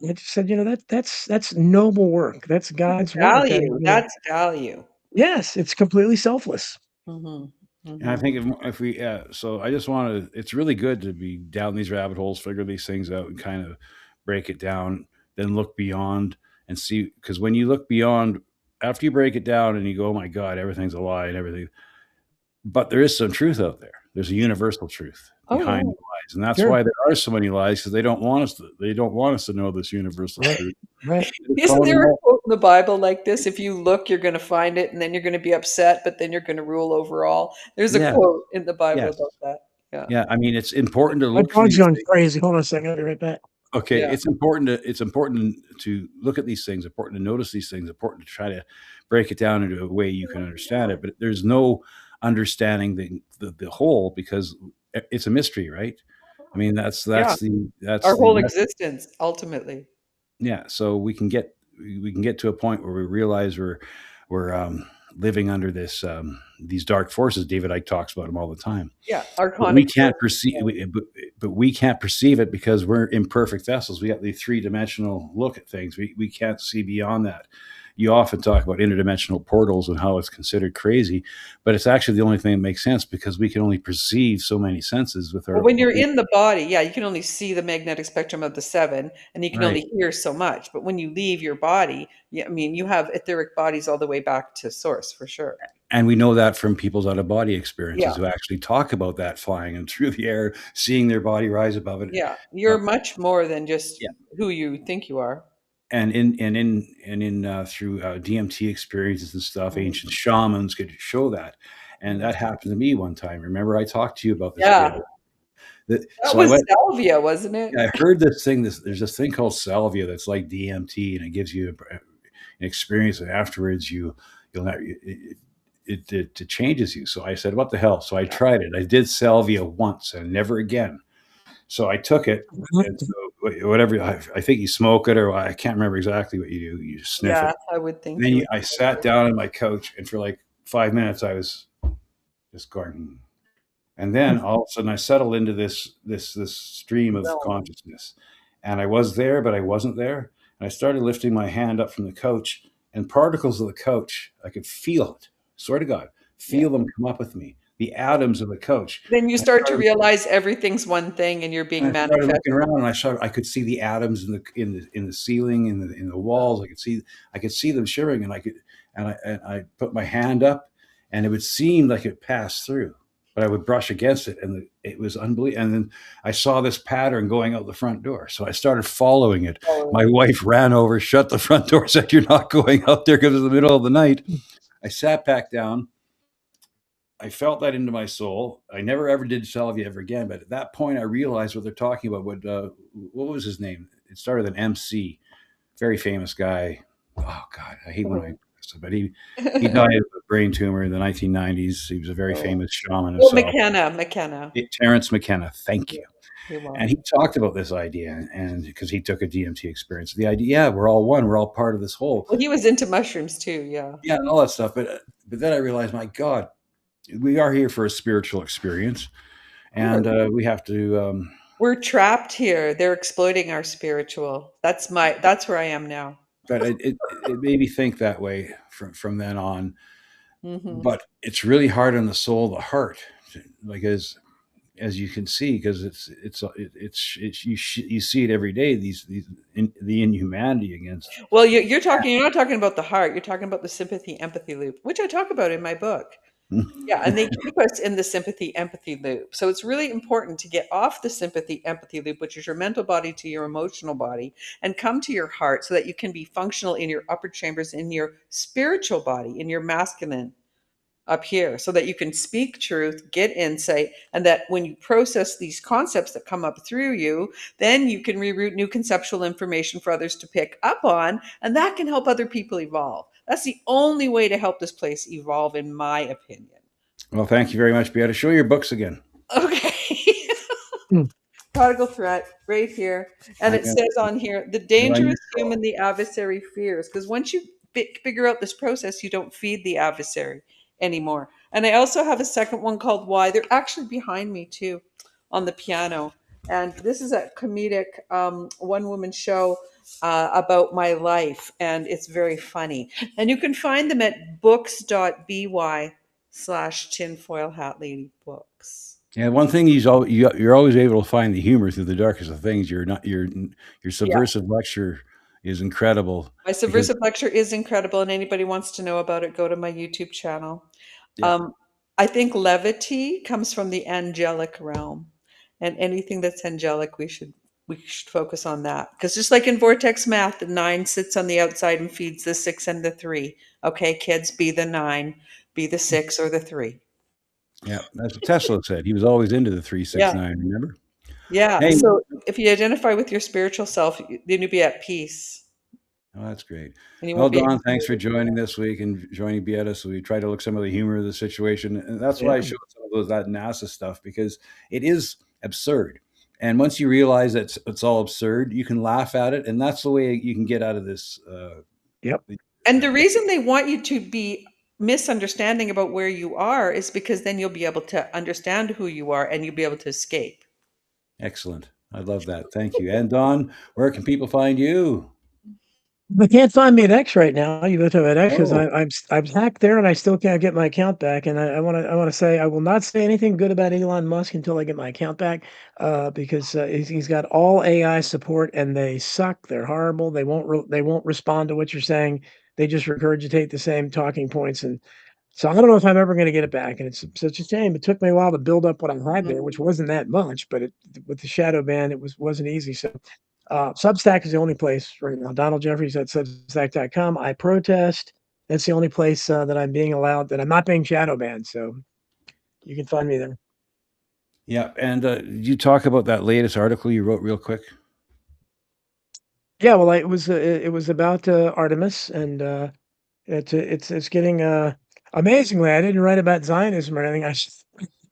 I just said, that's noble work, that's God's work, and, Value. That's value. yes, it's completely selfless. Mhm. And I Mhm. think if we, so I just want to, it's really good to be down these rabbit holes, figure these things out and kind of break it down, then look beyond and see, because when you look beyond, after you break it down and you go, oh my God, everything's a lie and everything, but there is some truth out there. There's a universal truth Oh, yeah. behind the lies. And that's Sure. why there are so many lies, because they don't want us to know this universal Right. truth. Right. Isn't there a quote in the Bible like this? If you look, you're going to find it, and then you're going to be upset, but then you're going to rule over all. There's a Yeah. quote in the Bible Yes. about that. Yeah. Yeah. I mean, it's important to My look for dog's these going things. crazy. Hold on a second. I'll be right back. Okay, Yeah. it's important to look at these things, important to notice these things, important to try to break it down into a way you can understand it. But there's no understanding the whole, because it's a mystery, right? I mean, that's Yeah. that's Our the whole message. existence, ultimately. Yeah. So we can get to a point where we realize we're living under these dark forces. David Icke talks about them all the time. Yeah. But Archonic we can't forces, perceive, but we can't perceive it because we're imperfect vessels. We got the three-dimensional look at things. We can't see beyond that. You often talk about interdimensional portals and how it's considered crazy, but it's actually the only thing that makes sense because we can only perceive so many senses with Well, our. when you're in the body, yeah, you can only see the magnetic spectrum of the seven, and you can Right. only hear so much. But when you leave your body, yeah, I mean, you have etheric bodies all the way back to source for sure. And we know that from people's out-of-body Yeah. experiences who actually talk about that flying and through the air, seeing their body rise above it. Yeah. You're much more than just Yeah. who you think you are. And in through DMT experiences and stuff, ancient shamans could show that, and that happened to me one time. Remember, I talked to you about this. Yeah. That That so I was went. salvia, wasn't it? I heard this thing. There's this thing called salvia that's like DMT, and it gives you an experience, and afterwards you'll not. It changes you. So I said, "What the hell?" So I tried it. I did salvia once and never again. So I took it, and so whatever I think you smoke it, or I can't remember exactly what you do. You sniff Yeah, it. I would think. And then you would. I sat down on my couch, and for like 5 minutes, I was just going. And then all of a sudden, I settled into this stream of consciousness, and I was there, but I wasn't there. And I started lifting my hand up from the couch, and particles of the couch, I could feel it. Swear to God, feel them come up with me. The atoms of the couch. Then you start to realize everything's one thing, and you're being And I started manifested. looking around, and I could see the atoms in the ceiling, in the walls. I could see them shivering, and I put my hand up, and it would seem like it passed through, but I would brush against it, and it was unbelievable. And then I saw this pattern going out the front door, so I started following it. My wife ran over, shut the front door, said, "You're not going out there," because it was the middle of the night. I sat back down. I felt that into my soul. I never ever did salvia ever again. But at that point, I realized what they're talking about. What was his name? It started with an MC, very famous guy. Oh God, I hate when I. But he died of a brain tumor in the 1990s. He was a very famous shaman. Well, McKenna. Terrence McKenna. Thank you. Yeah, and he talked about this idea, and because he took a DMT experience, the idea, yeah, we're all one, we're all part of this whole. Well, he was into mushrooms too. Yeah. Yeah, and all that stuff. But then I realized, my God, we are here for a spiritual experience, and we have to. We're trapped here. They're exploiting our spiritual. That's where I am now. But it made me think that way from then on. Mm-hmm. But it's really hard on the soul, the heart, like as you can see, because you see it every day. The inhumanity against. Well, you're not talking about the heart. You're talking about the sympathy empathy loop, which I talk about in my book. Yeah, and they keep us in the sympathy empathy loop. So it's really important to get off the sympathy empathy loop, which is your mental body, to your emotional body, and come to your heart so that you can be functional in your upper chambers, in your spiritual body, in your masculine up here, so that you can speak truth, get insight, and that when you process these concepts that come up through you, then you can reroute new conceptual information for others to pick up on, and that can help other people evolve. That's the only way to help this place evolve, in my opinion. Well, thank you very much, Beata. Show your books again. Okay. Prodigal Threat, right here. And it says on here, the dangerous human the adversary fears. Because once you figure out this process, you don't feed the adversary anymore. And I also have a second one called Why. They're actually behind me too on the piano. And this is a comedic one-woman show about my life. And it's very funny. And you can find them at books.by/Tinfoil Hat Lady books. Yeah, one thing you're always able to find the humor through the darkest of things. Your subversive lecture is incredible. My subversive lecture is incredible, and anybody wants to know about it, go to my YouTube channel. Yeah. I think levity comes from the angelic realm, and anything that's angelic, we should focus on that. Because just like in Vortex Math, the 9 sits on the outside and feeds the 6 and the 3. Okay, kids, be the 9, be the 6 or the 3. Yeah, that's what Tesla said. He was always into the 369, remember? Yeah. Hey. So if you identify with your spiritual self, then you'll be at peace. Oh, that's great. And Well, Don, thanks for joining this week and joining Beata. So we try to look some of the humor of the situation. And that's why I showed some of that NASA stuff, because it is absurd. And once you realize that it's all absurd, you can laugh at it. And that's the way you can get out of this. And the reason they want you to be misunderstanding about where you are is because then you'll be able to understand who you are and you'll be able to escape. Excellent. I love that. Thank you. And Don, where can people find you? They can't find me at X right now. You go to at X because I'm hacked there and I still can't get my account back. And I want to say I will not say anything good about Elon Musk until I get my account back, because he's got all AI support and they suck. They're horrible. They won't respond to what you're saying. They just regurgitate the same talking points. And so I don't know if I'm ever going to get it back. And it's such a shame. It took me a while to build up what I had there, which wasn't that much, but with the shadow ban, it wasn't easy. So Substack is the only place right now. Donald Jeffries at Substack.com. I protest. That's the only place that I'm being allowed, that I'm not being shadow banned. So you can find me there. Yeah. And you talk about that latest article you wrote real quick? Yeah, well, it was about Artemis, and it's getting amazingly. I didn't write about Zionism or anything.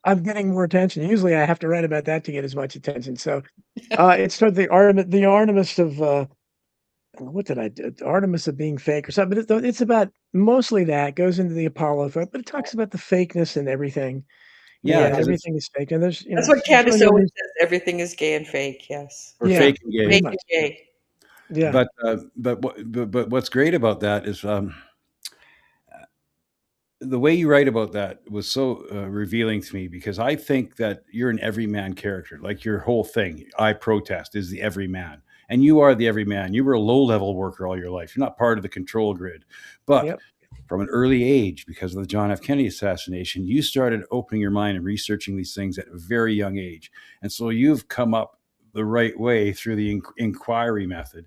I'm getting more attention. Usually, I have to write about that to get as much attention. So it started the Artemis of what did I do? Artemis of being fake or something. But it's about mostly that goes into the Apollo, but it talks about the fakeness and everything. Yeah, everything is fake, and there's that's what Candace always says. Everything is gay and fake. Yes, or fake and gay. Fake and gay. Yeah, but what's great about that is the way you write about that was so revealing to me, because I think that you're an everyman character. Like your whole thing, I protest, is the everyman, and you are the everyman. You were a low-level worker all your life. You're not part of the control grid, but from an early age, because of the John F. Kennedy assassination, you started opening your mind and researching these things at a very young age, and so you've come up the right way through the inquiry method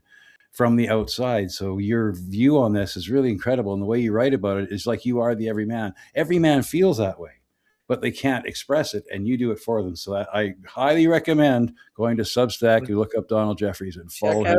from the outside. So your view on this is really incredible. And the way you write about it is like you are the everyman. Every man feels that way, but they can't express it, and you do it for them. So I highly recommend going to Substack. You look up Donald Jeffries and follow him.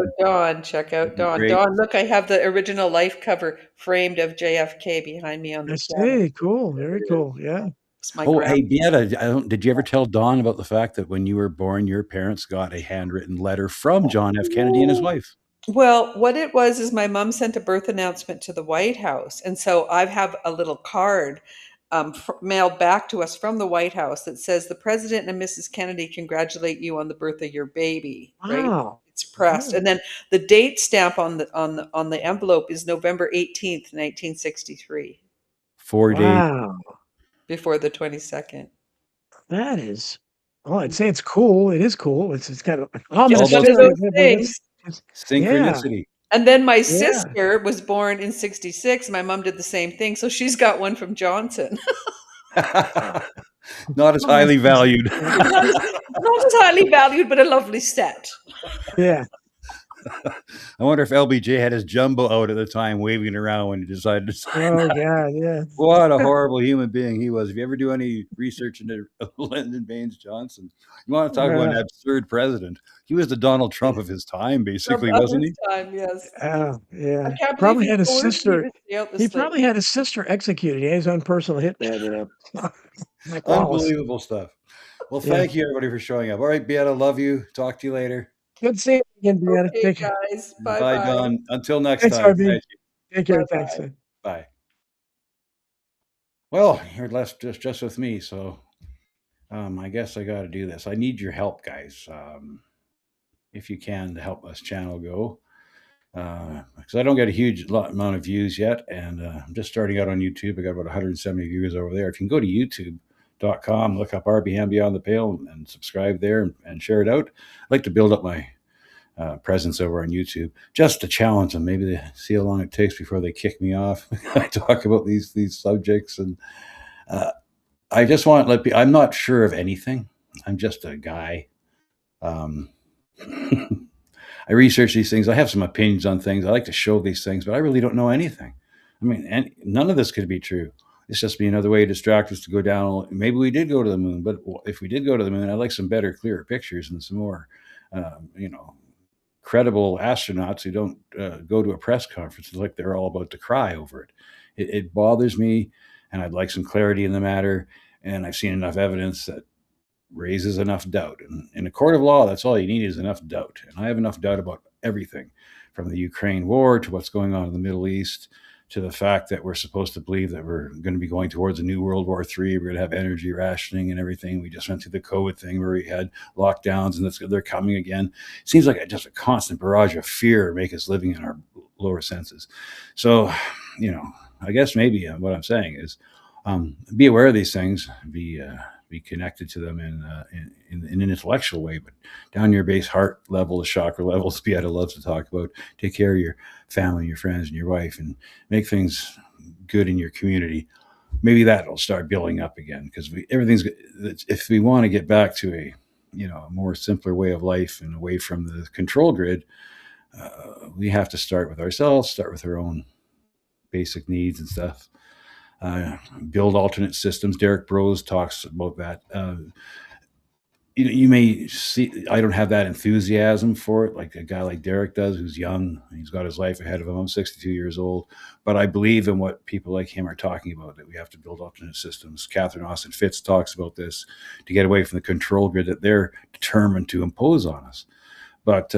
Check out Don. Don, look, I have the original life cover framed of JFK behind me on the piano. Cool. Very cool. Yeah. Hey, Beata, did you ever tell Don about the fact that when you were born, your parents got a handwritten letter from John F. Kennedy and his wife? Well, what it was is my mom sent a birth announcement to the White House. And so I have a little card mailed back to us from the White House that says, "The President and Mrs. Kennedy congratulate you on the birth of your baby." Wow. Right? It's pressed. And then the date stamp on the envelope is November 18th, 1963. 4 days before the 22nd. That is, I'd say it's cool. It is cool. It's kind of almost one of those things. Synchronicity. Yeah. And then my sister was born in 66. My mom did the same thing. So she's got one from Johnson. Not as highly valued. Not as highly valued, but a lovely set. Yeah. I wonder if LBJ had his jumbo out at the time, waving it around when he decided to sign Oh that. God, yeah. What a horrible human being he was. If you ever do any research into Lyndon Baines Johnson, you want to talk about an absurd president. He was the Donald Trump of his time, basically, Of wasn't his he? time, yes. Oh, I yeah. can't believe Probably he had his coerced me sister. to stay out He this late. probably had his sister executed. He had his own personal hitman, you know. Like Wallace. Unbelievable stuff. Well, Yeah. thank you, everybody, for showing up. All right, Beata, love you. Talk to you later. Good seeing you again, Beata. Okay, Take care. guys. Bye, Bye-bye. Don. Until next Thanks, time. RB. Thank you. Take care. Bye-bye. Thanks. Bye. Well, you're left just with me, so I guess I got to do this. I need your help, guys. If you can, to help this channel go, because I don't get a huge amount of views yet, and I'm just starting out on YouTube. I got about 170 viewers over there. If you can go to YouTube.com, look up RBM Beyond the Pale, and subscribe there and share it out. I'd like to build up my presence over on YouTube, just to challenge them. Maybe they see how long it takes before they kick me off. I talk about these subjects, and I just want to let people. I'm not sure of anything. I'm just a guy. I research these things. I have some opinions on things. I like to show these things, but I really don't know anything. I mean, and none of this could be true. It's just be another way to distract us to go down. Maybe we did go to the moon, but if we did go to the moon, I'd like some better, clearer pictures and some more, credible astronauts who don't go to a press conference like they're all about to cry over it. It bothers me, and I'd like some clarity in the matter. And I've seen enough evidence that raises enough doubt. And in a court of law, that's all you need is enough doubt. And I have enough doubt about everything, from the Ukraine war to what's going on in the Middle East, to the fact that we're supposed to believe that we're going to be going towards a new World War III. We're going to have energy rationing and everything. We just went through the COVID thing where we had lockdowns, and they're coming again. It seems like just a constant barrage of fear make us living in our lower senses. So, I guess maybe what I'm saying is be aware of these things, be connected to them in an intellectual way, but down your base heart level, the chakra levels, Beata loves to talk about. Take care of your family, your friends, and your wife, and make things good in your community. Maybe that'll start building up again, because if we want to get back to a more simpler way of life and away from the control grid, we have to start with ourselves, start with our own basic needs and stuff. Build alternate systems. Derek Bros talks about that. You may see I don't have that enthusiasm for it like a guy like Derek does, who's young. He's got his life ahead of him. I'm 62 years old, but I believe in what people like him are talking about, that we have to build alternate systems. Catherine Austin Fitz talks about this, to get away from the control grid that they're determined to impose on us. But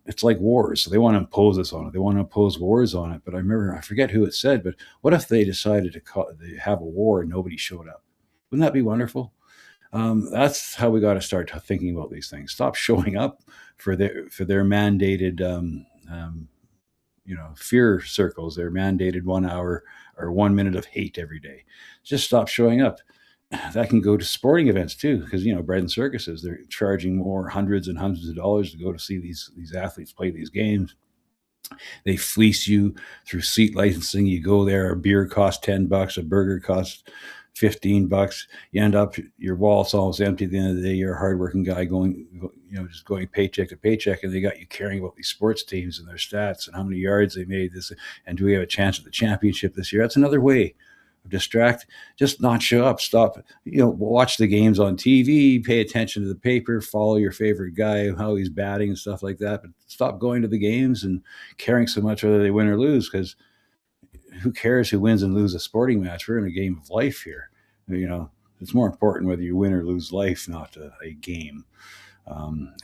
it's like wars. So they want to impose this on it. They want to impose wars on it. But I forget who it said, but what if they decided to have a war and nobody showed up? Wouldn't that be wonderful? That's how we got to start thinking about these things. Stop showing up for their mandated, fear circles, their mandated 1 hour or 1 minute of hate every day. Just stop showing up. That can go to sporting events too, because bread and circuses, they're charging more hundreds and hundreds of dollars to go to see these athletes play these games. They fleece you through seat licensing. You go there, a beer costs $10, a burger costs $15. You end up, your wallet's almost empty at the end of the day. You're a hardworking guy just going paycheck to paycheck, and they got you caring about these sports teams and their stats and how many yards they made this, and do we have a chance at the championship this year? That's another way. Distract, just not show up. Stop, watch the games on TV, pay attention to the paper, follow your favorite guy, how he's batting and stuff like that. But stop going to the games and caring so much whether they win or lose, because who cares who wins and loses a sporting match? We're in a game of life here. It's more important whether you win or lose life, not a game.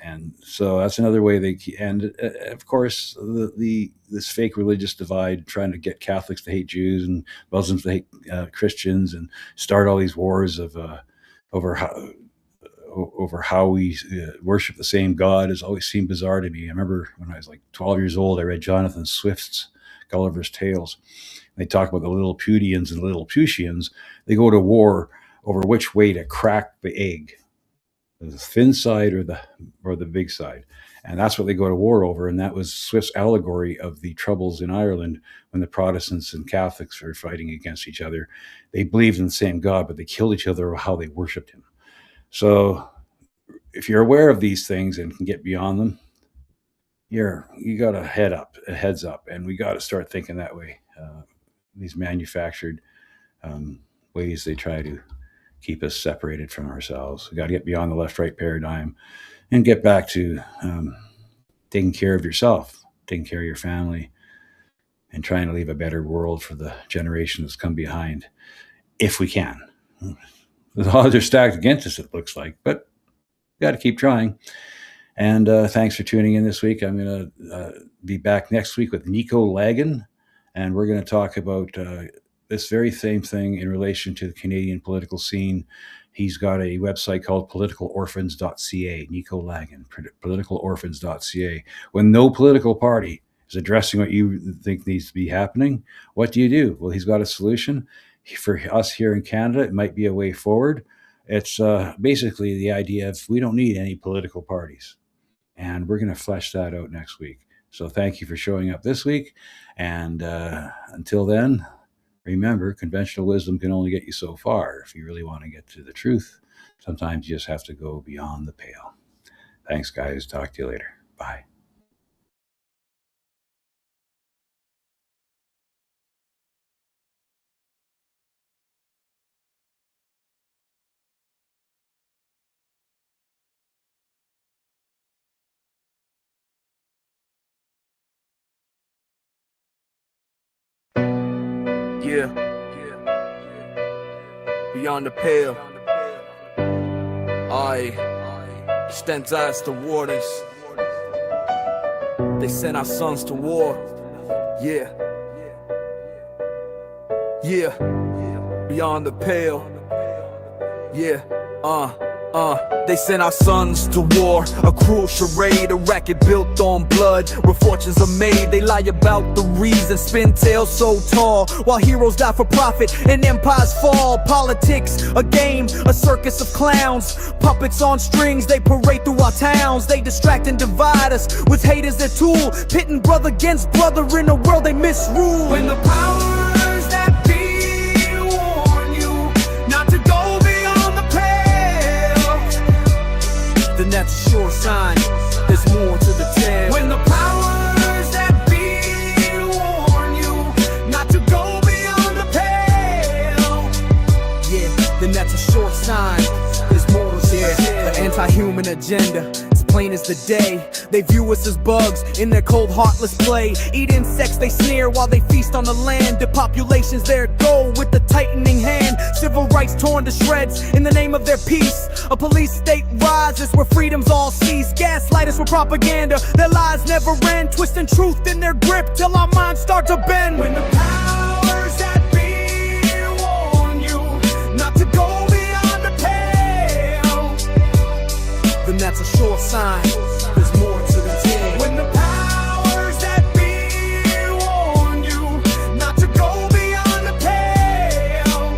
And so that's another way and of course, this fake religious divide, trying to get Catholics to hate Jews and Muslims to hate Christians, and start all these wars of over how we worship the same God, has always seemed bizarre to me. I remember when I was like 12 years old, I read Jonathan Swift's Gulliver's Tales. They talk about the Lilliputians and Lilliputians. They go to war over which way to crack the egg, the thin side or the big side. And that's what they go to war over. And that was Swift's allegory of the troubles in Ireland when the Protestants and Catholics were fighting against each other. They believed in the same God, but they killed each other over how they worshiped him. So if you're aware of these things and can get beyond them, you got a heads up, and we got to start thinking that way. These manufactured ways they try to keep us separated from ourselves. We got to get beyond the left-right paradigm and get back to taking care of yourself, taking care of your family, and trying to leave a better world for the generation that's come behind, if we can. The odds are stacked against us, it looks like, but we got to keep trying. And thanks for tuning in this week. I'm going to be back next week with Nico Lagan, and we're going to talk about this very same thing in relation to the Canadian political scene. He's got a website called politicalorphans.ca, Nico Lagan, politicalorphans.ca. When no political party is addressing what you think needs to be happening, what do? Well, he's got a solution. For us here in Canada, it might be a way forward. It's basically the idea of we don't need any political parties. And we're going to flesh that out next week. So thank you for showing up this week. And until then, remember, conventional wisdom can only get you so far. If you really want to get to the truth, sometimes you just have to go beyond the pale. Thanks, guys. Talk to you later. Bye. Yeah. Beyond the pale. I stands as the warnings. They sent our sons to war. Yeah. Yeah. Beyond the pale. Yeah. They sent our sons to war, a cruel charade, a racket built on blood, where fortunes are made. They lie about the reason, spin tales so tall, while heroes die for profit and empires fall. Politics, a game, a circus of clowns, puppets on strings, they parade through our towns. They distract and divide us with hate as their tool, pitting brother against brother in a world they misrule. When the powers that be warn you not to go beyond the pale, then that's a sure sign there's more to the tale. When the powers that be warn you not to go beyond the pale, yeah, then that's a sure sign there's more to the tale. The anti-human agenda, plain as the day. They view us as bugs in their cold, heartless play. Eat insects, they sneer while they feast on the land. Depopulation's their goal with the tightening hand. Civil rights torn to shreds in the name of their peace. A police state rises where freedoms all cease. Gaslight us with propaganda, their lies never end. Twisting truth in their grip till our minds start to bend. When the powers that be warn you not to go beyond the pale, then that's a sure sign there's more to the tale. When the powers that be warn you not to go beyond the pale,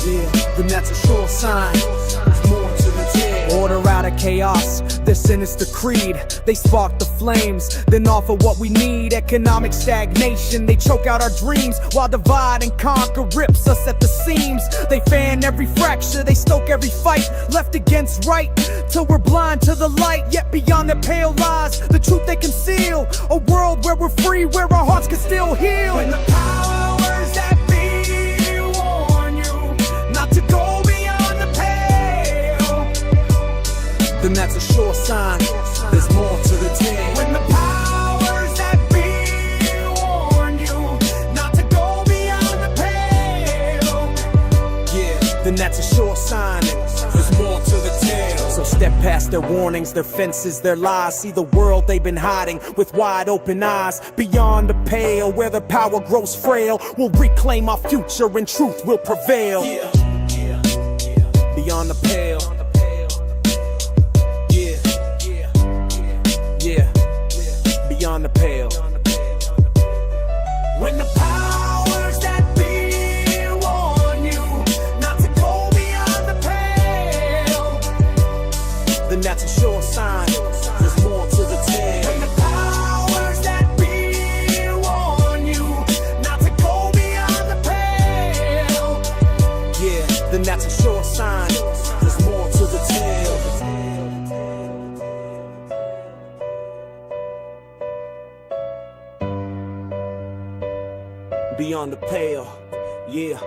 yeah, then that's a sure sign there's more to the tale. Order out of chaos, their sinister creed. They spark the flames, then offer what we need. Economic stagnation, they choke out our dreams, while divide and conquer rips us at the seams. They fan every fracture, they stoke every fight, left against right, till we're blind to the light. Yet beyond the pale lies the truth they conceal, a world where we're free, where our hearts can still heal. When the powers that be warn you not to go beyond the pale, then that's a sure sign there's more to the tale. When the powers that be warn you not to go beyond the pale, yeah, then that's a sure sign there's more to the tale. So step past their warnings, their fences, their lies. See the world they've been hiding with wide open eyes. Beyond the pale, where the power grows frail, we'll reclaim our future and truth will prevail. Beyond the pale. Beyond the pale. When the powers that be warn you not to go beyond the pale, then that's a sure sign there's more to the tale. When the powers that be warn you not to go beyond the pale, yeah, then that's a sure sign there's more. beyond the pale. Yeah.